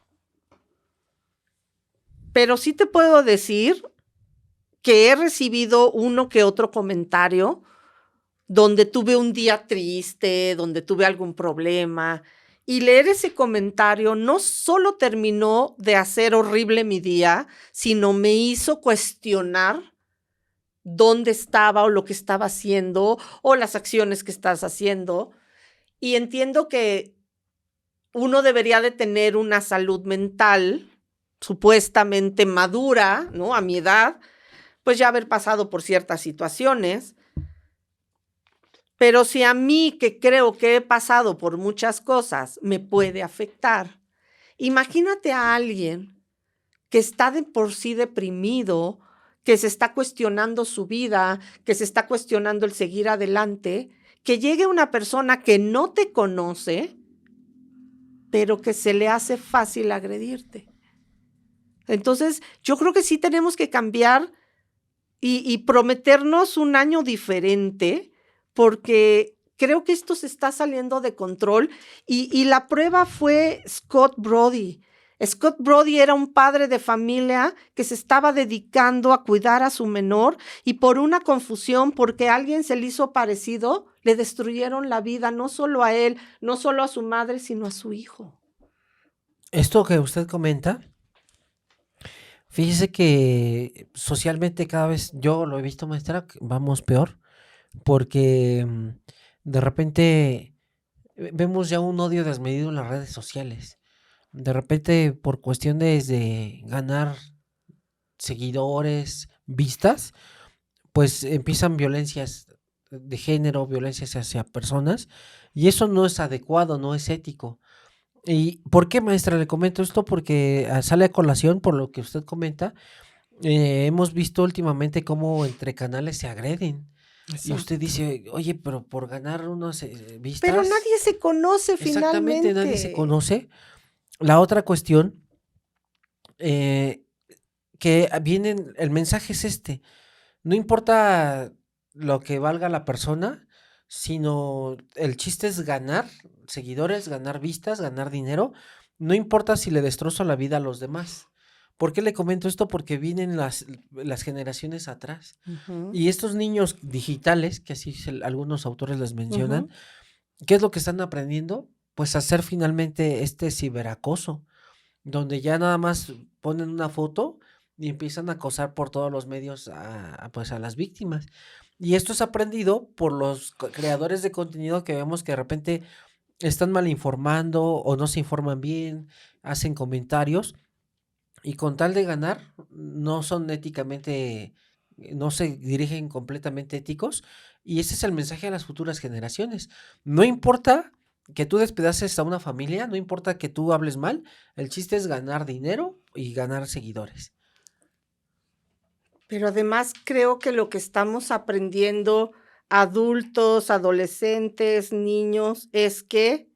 Pero sí te puedo decir que he recibido uno que otro comentario donde tuve un día triste, donde tuve algún problema, y leer ese comentario no solo terminó de hacer horrible mi día, sino me hizo cuestionar dónde estaba o lo que estaba haciendo o las acciones que estás haciendo. Y entiendo que uno debería de tener una salud mental supuestamente madura, ¿no? A mi edad, pues ya haber pasado por ciertas situaciones. Pero si a mí, que creo que he pasado por muchas cosas, me puede afectar, imagínate a alguien que está de por sí deprimido, que se está cuestionando su vida, que se está cuestionando el seguir adelante, que llegue una persona que no te conoce, pero que se le hace fácil agredirte. Entonces, yo creo que sí tenemos que cambiar y prometernos un año diferente, porque creo que esto se está saliendo de control y la prueba fue Scott Brody. Scott Brody era un padre de familia que se estaba dedicando a cuidar a su menor y por una confusión, porque alguien se le hizo parecido, le destruyeron la vida, no solo a él, no solo a su madre, sino a su hijo. Esto que usted comenta, fíjese que socialmente cada vez, yo lo he visto, maestra, que vamos peor, porque de repente vemos ya un odio desmedido en las redes sociales. De repente, por cuestiones de ganar seguidores, vistas, pues empiezan violencias de género, violencias hacia personas, y eso no es adecuado, no es ético. ¿Y por qué, maestra? Le comento esto porque sale a colación por lo que usted comenta. Hemos visto últimamente cómo entre canales se agreden. Y usted dice, oye, pero por ganar unos vistas. Pero nadie se conoce Exactamente, finalmente. nadie se conoce. La otra cuestión, que vienen, el mensaje es este: no importa lo que valga la persona, sino el chiste es ganar seguidores, ganar vistas, ganar dinero. No importa si le destrozo la vida a los demás. ¿Por qué le comento esto? Porque vienen las generaciones atrás. Uh-huh. Y estos niños digitales, que así algunos autores les mencionan, Uh-huh. ¿qué es lo que están aprendiendo? Pues hacer finalmente este ciberacoso, donde ya nada más ponen una foto y empiezan a acosar por todos los medios pues a las víctimas. Y esto es aprendido por los creadores de contenido que vemos que de repente están mal informando o no se informan bien, hacen comentarios y con tal de ganar no son éticamente no se dirigen completamente éticos, y ese es el mensaje a las futuras generaciones. No importa que tú despedaces a una familia, no importa que tú hables mal, el chiste es ganar dinero y ganar seguidores. Pero además creo que lo que estamos aprendiendo adultos, adolescentes, niños, es que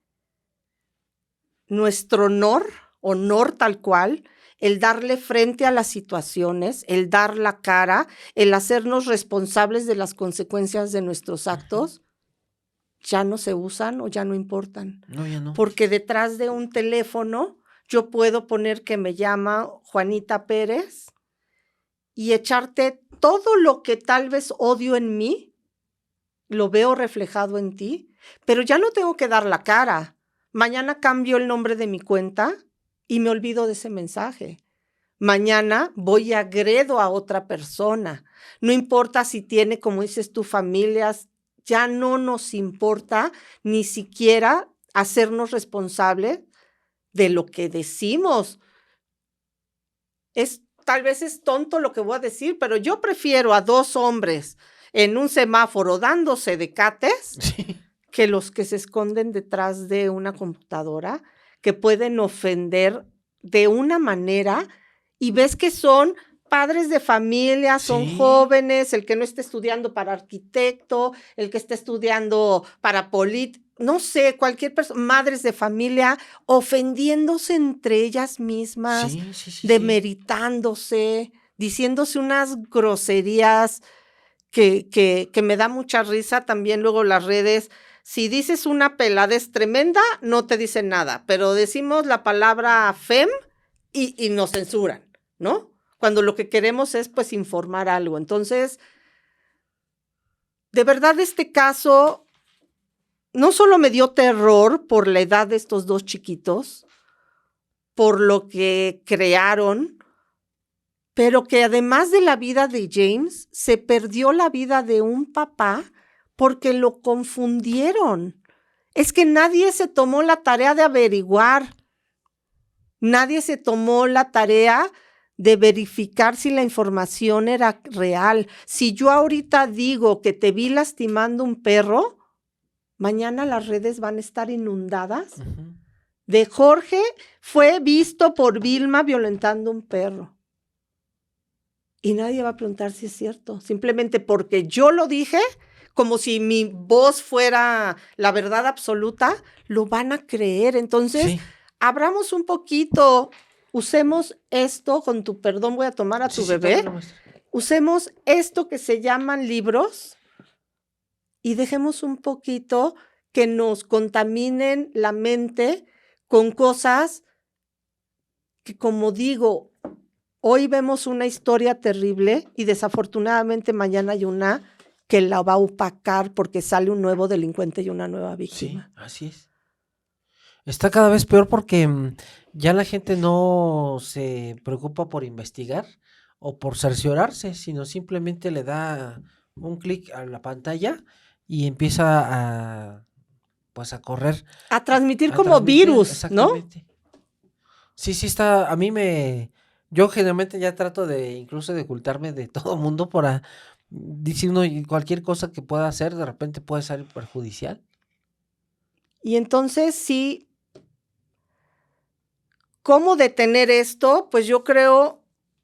nuestro honor tal cual, el darle frente a las situaciones, el dar la cara, el hacernos responsables de las consecuencias de nuestros actos, ya no se usan o ya no importan. No, ya no. Porque detrás de un teléfono yo puedo poner que me llama Juanita Pérez y echarte todo lo que tal vez odio en mí, lo veo reflejado en ti, pero ya no tengo que dar la cara. Mañana cambio el nombre de mi cuenta y me olvido de ese mensaje. Mañana voy y agredo a otra persona. No importa si tiene, como dices tú, familias, ya no nos importa ni siquiera hacernos responsables de lo que decimos. Tal vez es tonto lo que voy a decir, pero yo prefiero a 2 hombres en un semáforo dándose decates Sí. que los que se esconden detrás de una computadora, que pueden ofender de una manera, y ves que son padres de familia, son Sí. jóvenes, el que no está estudiando para arquitecto, el que está estudiando para no sé, cualquier persona, madres de familia, ofendiéndose entre ellas mismas, Sí. demeritándose, diciéndose unas groserías que me da mucha risa. También luego las redes, si dices una peladez tremenda, no te dicen nada, pero decimos la palabra fem y nos censuran, ¿no? Cuando lo que queremos es, pues, informar algo. Entonces, de verdad, este caso no solo me dio terror por la edad de estos 2 chiquitos, por lo que crearon, pero que además de la vida de James, se perdió la vida de un papá porque lo confundieron. Es que nadie se tomó la tarea de averiguar. Nadie se tomó la tarea de verificar si la información era real. Si yo ahorita digo que te vi lastimando un perro, mañana las redes van a estar inundadas de Jorge fue visto por Vilma violentando un perro. Y nadie va a preguntar si es cierto. Simplemente porque yo lo dije, como si mi voz fuera la verdad absoluta, lo van a creer. Entonces, Sí. abramos un poquito, usemos esto, con tu perdón voy a tomar a tu bebé, tómalo, maestra. usemos esto que se llaman libros y dejemos un poquito que nos contaminen la mente con cosas que, como digo, hoy vemos una historia terrible y desafortunadamente mañana hay una que la va a opacar porque sale un nuevo delincuente y una nueva Sí, víctima. así es. Está cada vez peor porque ya la gente no se preocupa por investigar o por cerciorarse, sino simplemente le da un clic a la pantalla y empieza pues a correr, A transmitir a como transmitir, virus, ¿no? exactamente. Sí, está, yo generalmente ya trato de incluso de ocultarme de todo mundo para, dice uno, y cualquier cosa que pueda hacer, de repente puede ser perjudicial. Y entonces sí, ¿cómo detener esto? Pues yo creo,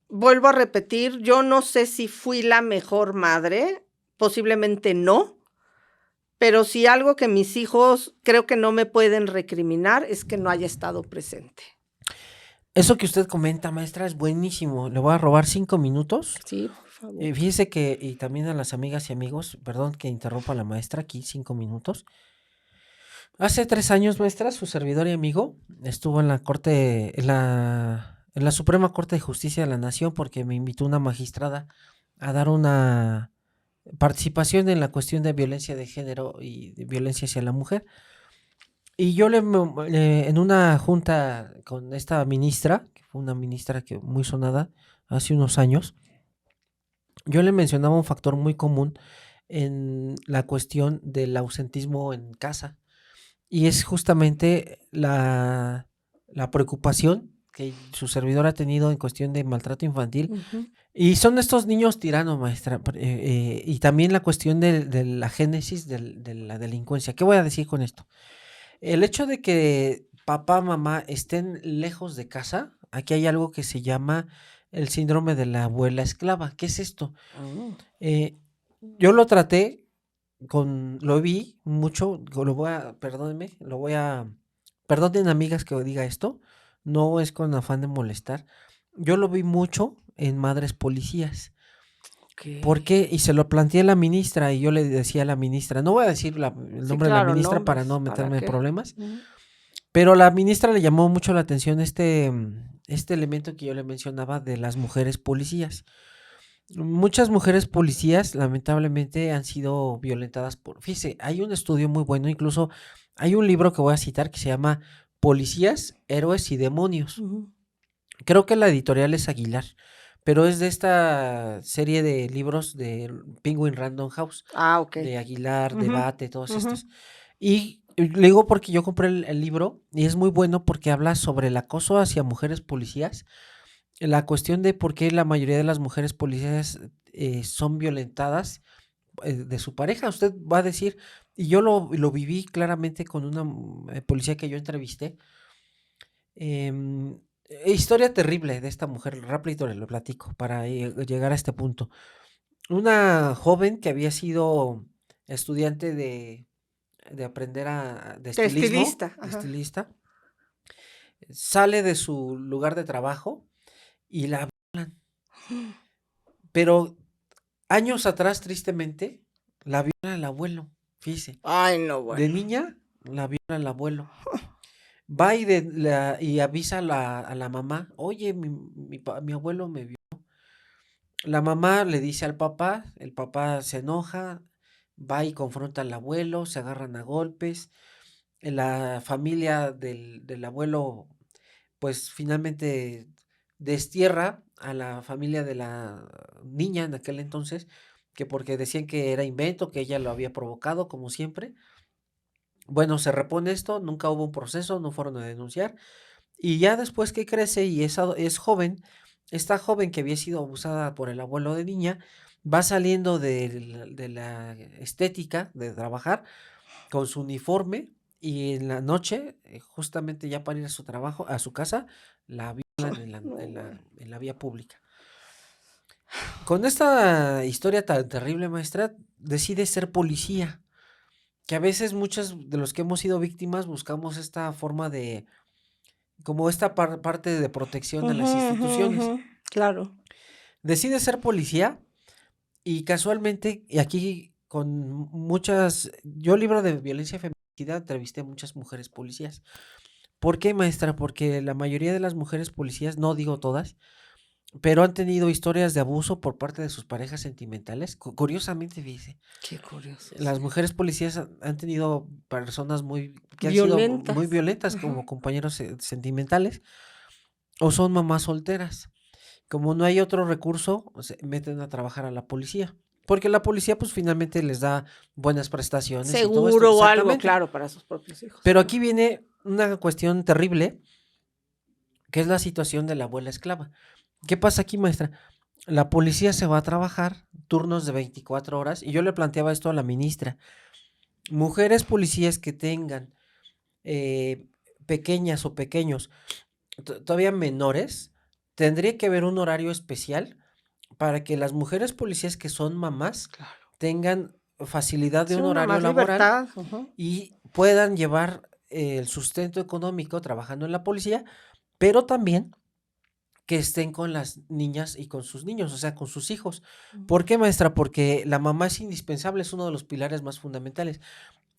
vuelvo a repetir, yo no sé si fui la mejor madre, posiblemente no, pero si algo que mis hijos creo que no me pueden recriminar es que no haya estado presente. Eso que usted comenta, maestra, es buenísimo. Le voy a robar 5 minutos. Sí, por favor. Fíjese que, y también a las amigas y amigos, perdón que interrumpa a la maestra aquí, 5 minutos. Hace 3 años, maestra, su servidor y amigo estuvo en la corte, en la Suprema Corte de Justicia de la Nación porque me invitó una magistrada a dar una participación en la cuestión de violencia de género y de violencia hacia la mujer. Y yo en una junta con esta ministra, que fue una ministra que muy sonada hace unos años, yo le mencionaba un factor muy común en la cuestión del ausentismo en casa. Y es justamente la preocupación que su servidor ha tenido en cuestión de maltrato infantil. Ujú. Y son estos niños tiranos, maestra. Y también la cuestión de la génesis de la delincuencia. ¿Qué voy a decir con esto? El hecho de que papá, mamá estén lejos de casa, aquí hay algo que se llama el síndrome de la abuela esclava. ¿Qué es esto? Mm. Eh, yo lo traté lo vi mucho, perdónenme, perdonen amigas que diga esto, no es con afán de molestar. Yo lo vi mucho en madres policías. ¿Por Ok. qué? Y se lo planteé a la ministra y yo le decía a la ministra, no voy a decir el Sí, nombre de la claro, ministra para no nombres, ¿para meterme en qué? problemas, Ujú. pero la ministra le llamó mucho la atención este elemento que yo le mencionaba de las mujeres policías. Muchas mujeres policías lamentablemente han sido violentadas fíjese, hay un estudio muy bueno, incluso hay un libro que voy a citar que se llama Policías, Héroes y Demonios. Ujú. Creo que la editorial es Aguilar, pero es de esta serie de libros de Penguin Random House, Ah, ok. de Aguilar, Ujú, Debate, todos ujú. estos. Y le digo porque yo compré el libro y es muy bueno porque habla sobre el acoso hacia mujeres policías, la cuestión de por qué la mayoría de las mujeres policías son violentadas de su pareja. Usted va a decir, y yo lo viví claramente con una policía que yo entrevisté. Historia terrible de esta mujer, rápido le lo platico para llegar a este punto. Una joven que había sido estudiante de aprender de De estilismo, estilista, de ajá. estilista, sale de su lugar de trabajo y la violan. Pero años atrás, tristemente, la viola el abuelo, fíjese. Ay, no, De bueno. niña, la viola el abuelo. Va y avisa a la mamá, oye, mi abuelo me vio. La mamá le dice al papá, el papá se enoja, va y confronta al abuelo, se agarran a golpes. La familia del abuelo, pues finalmente destierra a la familia de la niña en aquel entonces, que porque decían que era invento, que ella lo había provocado, como siempre. Bueno, se repone esto, nunca hubo un proceso, no fueron a denunciar. Y ya después que crece y es joven, esta joven que había sido abusada por el abuelo de niña, va saliendo de la estética de trabajar con su uniforme y en la noche, justamente ya para ir a su trabajo, a su casa, la violan No, bueno. en la vía pública. Con esta historia tan terrible, maestra, decide ser policía, que a veces muchos de los que hemos sido víctimas buscamos esta forma de, como esta parte de protección de Ujú, las ujú, instituciones. ujú. Claro. Decide ser policía y casualmente, y aquí con yo libro de violencia feminicida, entrevisté a muchas mujeres policías. ¿Por qué, maestra? Porque la mayoría de las mujeres policías, no digo todas, pero han tenido historias de abuso por parte de sus parejas sentimentales. Curiosamente, fíjese, Qué curioso, sí. las mujeres policías han tenido personas que han sido muy Violentas. violentas Ajá. como compañeros sentimentales o son mamás solteras. Como no hay otro recurso, se meten a trabajar a la policía. Porque la policía, pues finalmente les da buenas prestaciones y todo esto, Seguro o algo, exactamente. claro, para sus propios hijos. Pero Ajá. aquí viene una cuestión terrible, que es la situación de la abuela esclava. ¿Qué pasa aquí, maestra? La policía se va a trabajar turnos de 24 horas y yo le planteaba esto a la ministra. Mujeres policías que tengan eh, pequeñas o pequeños, todavía menores, tendría que haber un horario especial para que las mujeres policías que son mamás Claro. tengan facilidad de Sí, un una horario más laboral libertad. Ujú. y puedan llevar el sustento económico trabajando en la policía, pero también que estén con las niñas y con sus niños, o sea, con sus hijos. Ujú. ¿Por qué, maestra? Porque la mamá es indispensable, es uno de los pilares más fundamentales.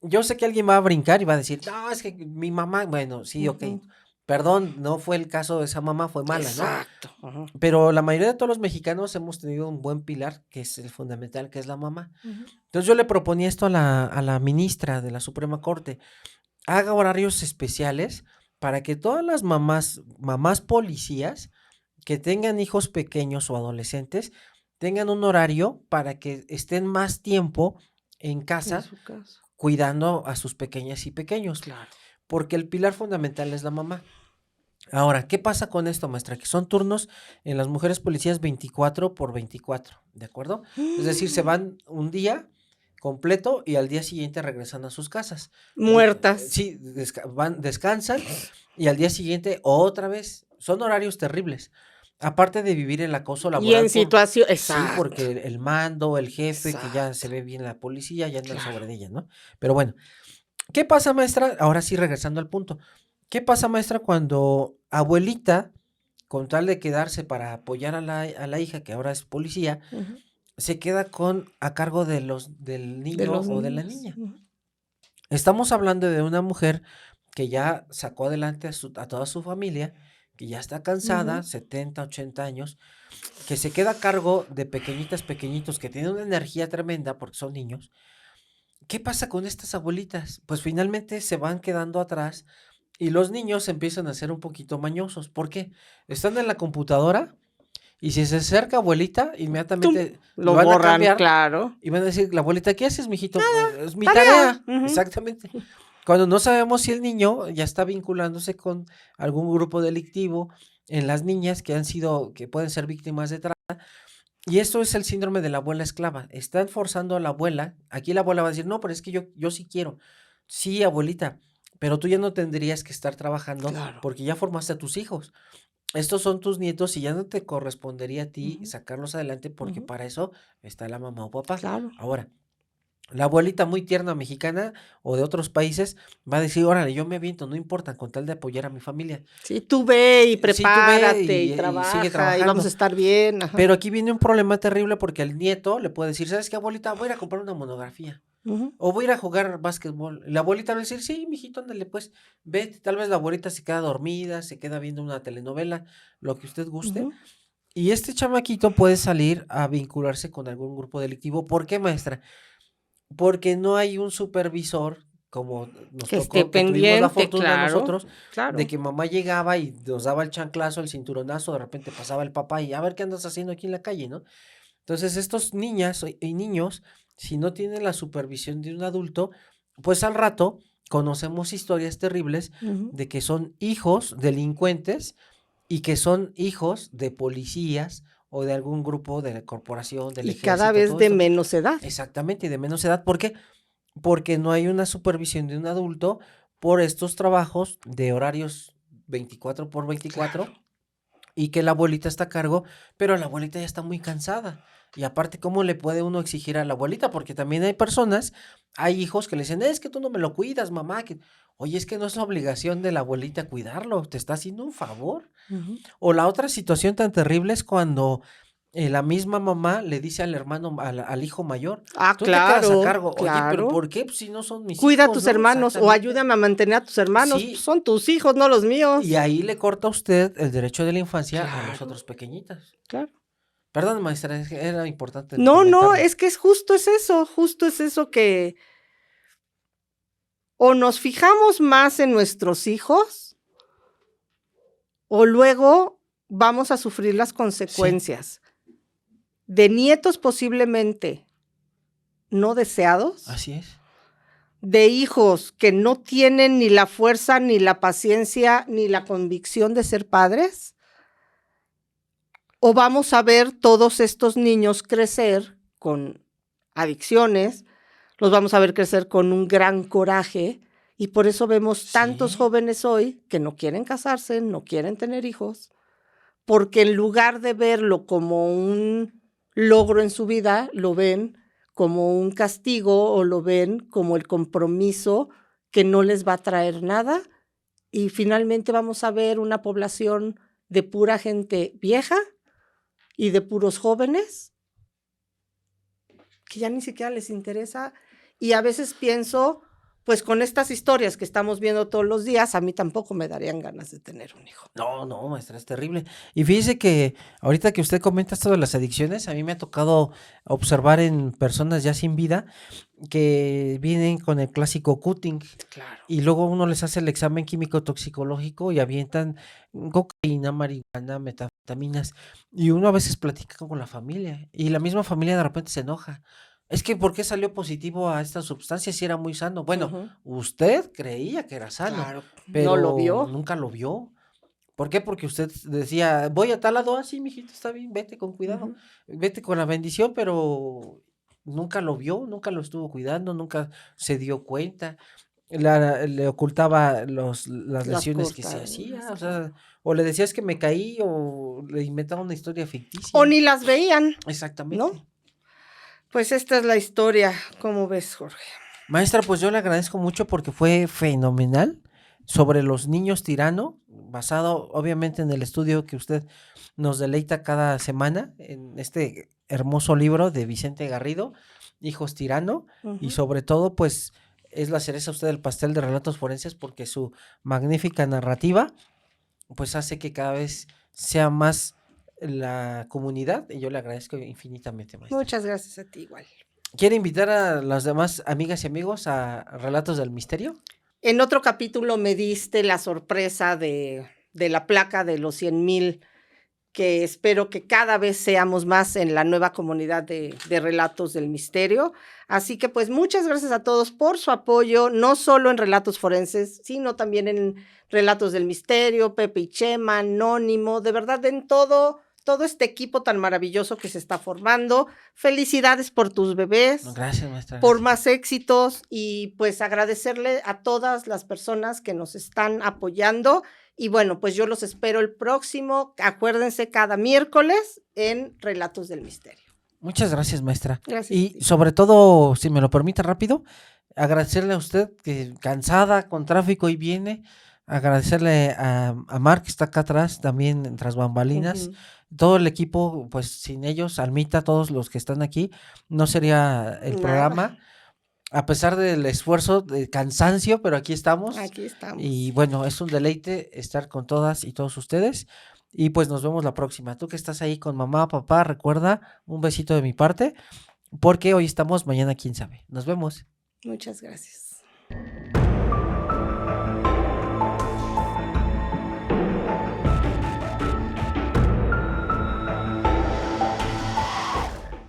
Yo sé que alguien va a brincar y va a decir, no, es que mi mamá, bueno, sí, ok, Ujú. perdón, no fue el caso de esa mamá, fue mala, ¿no? Exacto. Ajá. Pero la mayoría de todos los mexicanos hemos tenido un buen pilar, que es el fundamental, que es la mamá. Ujú. Entonces yo le proponía esto a la ministra de la Suprema Corte, haga horarios especiales para que todas las mamás policías que tengan hijos pequeños o adolescentes, tengan un horario para que estén más tiempo en En casa su caso. cuidando a sus pequeñas y pequeños, Claro. porque el pilar fundamental es la mamá. Ahora, ¿qué pasa con esto, maestra? Que son turnos en las mujeres policías 24 por 24, ¿de acuerdo? Es decir, se van un día completo y al día siguiente regresan a sus casas. Muertas. Sí, descansan y al día siguiente otra vez. Son horarios terribles. Aparte de vivir el acoso Y en laboral situación, sí, exacto, porque el mando, el jefe, que ya se exacto, ve bien la policía, ya andan claro. sobre de ella, ¿no? Pero bueno, ¿qué pasa, maestra? Ahora sí, regresando al punto. ¿Qué pasa, maestra, cuando abuelita, con tal de quedarse para apoyar a la hija, que ahora es policía, Ujú. se queda a cargo del De niño los o de la niños. niña? Ujú. Estamos hablando de una mujer que ya sacó adelante a toda su familia, que ya está cansada, Ujú. 70, 80 años, que se queda a cargo de pequeñitas, pequeñitos, que tienen una energía tremenda porque son niños. ¿Qué pasa con estas abuelitas? Pues finalmente se van quedando atrás y los niños empiezan a ser un poquito mañosos. ¿Por qué? Están en la computadora y si se acerca abuelita, Tum, inmediatamente lo lo van a borran, cambiar claro. y van a decir, la abuelita, ¿qué haces, mijito? Es mi Tarea. tarea. Ujú. Exactamente. Cuando no sabemos si el niño ya está vinculándose con algún grupo delictivo, en las niñas que pueden ser víctimas de trata. Y esto es el síndrome de la abuela esclava. Están forzando a la abuela. Aquí la abuela va a decir, no, pero es que yo sí quiero. Sí, abuelita, pero tú ya no tendrías que estar trabajando Claro. porque ya formaste a tus hijos. Estos son tus nietos y ya no te correspondería a ti Ujú, sacarlos adelante porque ujú. para eso está la mamá o papá. Claro. Ahora, la abuelita muy tierna mexicana o de otros países va a decir, órale, yo me aviento, no importa, con tal de apoyar a mi familia. Sí, tú ve y Sí, tú ve prepárate y y sigue trabaja y vamos a trabajando. estar bien. Ajá. Pero aquí viene un problema terrible porque el nieto le puede decir, ¿sabes qué, abuelita? Voy a ir a comprar una monografía. Ujú, O voy a ir a jugar básquetbol. La abuelita va a decir, sí, mijito, ándale, pues, vete. Tal vez la abuelita se queda dormida, se queda viendo una telenovela, lo que usted guste. ujú. Y este chamaquito puede salir a vincularse con algún grupo delictivo. ¿Por qué, maestra? Porque no hay un supervisor, como nos Que esté tocó, que tuvimos la pendiente, fortuna claro, nosotros, de claro. que mamá llegaba y nos daba el chanclazo, el cinturonazo, de repente pasaba el papá y a ver qué andas haciendo aquí en la calle, ¿no? Entonces, estos niñas y niños, si no tienen la supervisión de un adulto, pues al rato conocemos historias terribles Ujú. de que son hijos delincuentes y que son hijos de policías o de algún grupo de la corporación, del Y cada ejército, vez todo de esto. menos edad. Exactamente, y de menos edad. ¿Por qué? Porque no hay una supervisión de un adulto por estos trabajos de horarios 24 por 24 Claro. y que la abuelita está a cargo, pero la abuelita ya está muy cansada. Y aparte, ¿cómo le puede uno exigir a la abuelita? Porque también hay personas, hay hijos que le dicen, es que tú no me lo cuidas, mamá. Oye, es que no es la obligación de la abuelita cuidarlo, te está haciendo un favor. Ujú. O la otra situación tan terrible es cuando la misma mamá le dice al hermano, al hijo mayor, Ah, tú te quedas a claro, cargo. Oye, pero claro. ¿por qué? Pues si no son mis Cuida a hijos, tus ¿no? hermanos o Exactamente. ayúdame a mantener a tus hermanos. Pues Sí, son tus hijos, no los y míos. ahí le corta a usted el derecho de la infancia a los Claro, otros pequeñitos. claro. Perdón, maestra, es que era importante No, no, comentarlo. es que justo es eso que o nos fijamos más en nuestros hijos o luego vamos a sufrir las Sí, consecuencias de nietos posiblemente no deseados, así es. de hijos que no tienen ni la fuerza, ni la paciencia, ni la convicción de ser padres, o vamos a ver todos estos niños crecer con adicciones, los vamos a ver crecer con un gran coraje, y por eso vemos tantos Sí, jóvenes hoy que no quieren casarse, no quieren tener hijos, porque en lugar de verlo como un logro en su vida, lo ven como un castigo o lo ven como el compromiso que no les va a traer nada, y finalmente vamos a ver una población de pura gente vieja y de puros jóvenes que ya ni siquiera les interesa. Y a veces pienso, pues con estas historias que estamos viendo todos los días, a mí tampoco me darían ganas de tener un hijo. no, no, maestra, es terrible. Y fíjese que ahorita que usted comenta esto de las adicciones, a mí me ha tocado observar en personas ya sin vida que vienen con el clásico cutting Claro. y luego uno les hace el examen químico toxicológico y avientan cocaína, marihuana, metanfetaminas y uno a veces platica con la familia y la misma familia de repente se enoja. Es que ¿por qué salió positivo a esta sustancia si era muy sano? Bueno, Ujú. usted creía que era sano, Claro, no lo pero vio. nunca lo vio. ¿Por qué? Porque usted decía, voy a tal lado, así, mijito, está bien, vete con cuidado, Ujú. vete con la bendición, pero nunca lo vio, nunca lo estuvo cuidando, nunca se dio cuenta, le ocultaba las Las lesiones que se cortadas, hacía, o claro. sea, o le decías que me caí, o le inventaba una historia O ficticia. ni las veían, ¿no? Exactamente. Pues esta es la historia, ¿cómo ves, Jorge? Maestra, pues yo le agradezco mucho porque fue fenomenal sobre los niños tirano, basado obviamente en el estudio que usted nos deleita cada semana en este hermoso libro de Vicente Garrido, Hijos Tirano, y Ujú. sobre todo pues es la cereza usted del pastel de relatos forenses porque su magnífica narrativa pues hace que cada vez sea más la comunidad y yo le agradezco infinitamente, maestra. Muchas gracias a ti igual. ¿Quiere invitar a las demás amigas y amigos a Relatos del Misterio? En otro capítulo me diste la sorpresa de la placa de los 100,000, que espero que cada vez seamos más en la nueva comunidad de Relatos del Misterio. Así que pues muchas gracias a todos por su apoyo, no solo en Relatos Forenses, sino también en Relatos del Misterio, Pepe y Chema, Anónimo, de verdad en todo este equipo tan maravilloso que se está formando. Felicidades por tus No, bebés, gracias, maestra. por Gracias. más éxitos y pues agradecerle a todas las personas que nos están apoyando. Y bueno, pues yo los espero el próximo, acuérdense, cada miércoles en Relatos del Misterio. Muchas gracias, maestra. Gracias a Y ti. sobre todo, si me lo permite rápido, agradecerle a usted que cansada con tráfico y viene, agradecerle a Mark que está acá atrás, también tras bambalinas, Ujú. todo el equipo, pues sin ellos, Almita, todos los que están aquí, no sería el Nada. programa, a pesar del esfuerzo, de cansancio, pero aquí estamos. Aquí estamos. Y bueno, es un deleite estar con todas y todos ustedes. Y pues nos vemos la próxima. Tú que estás ahí con mamá, papá, recuerda un besito de mi parte, porque hoy estamos, mañana quién sabe. Nos vemos. Muchas gracias.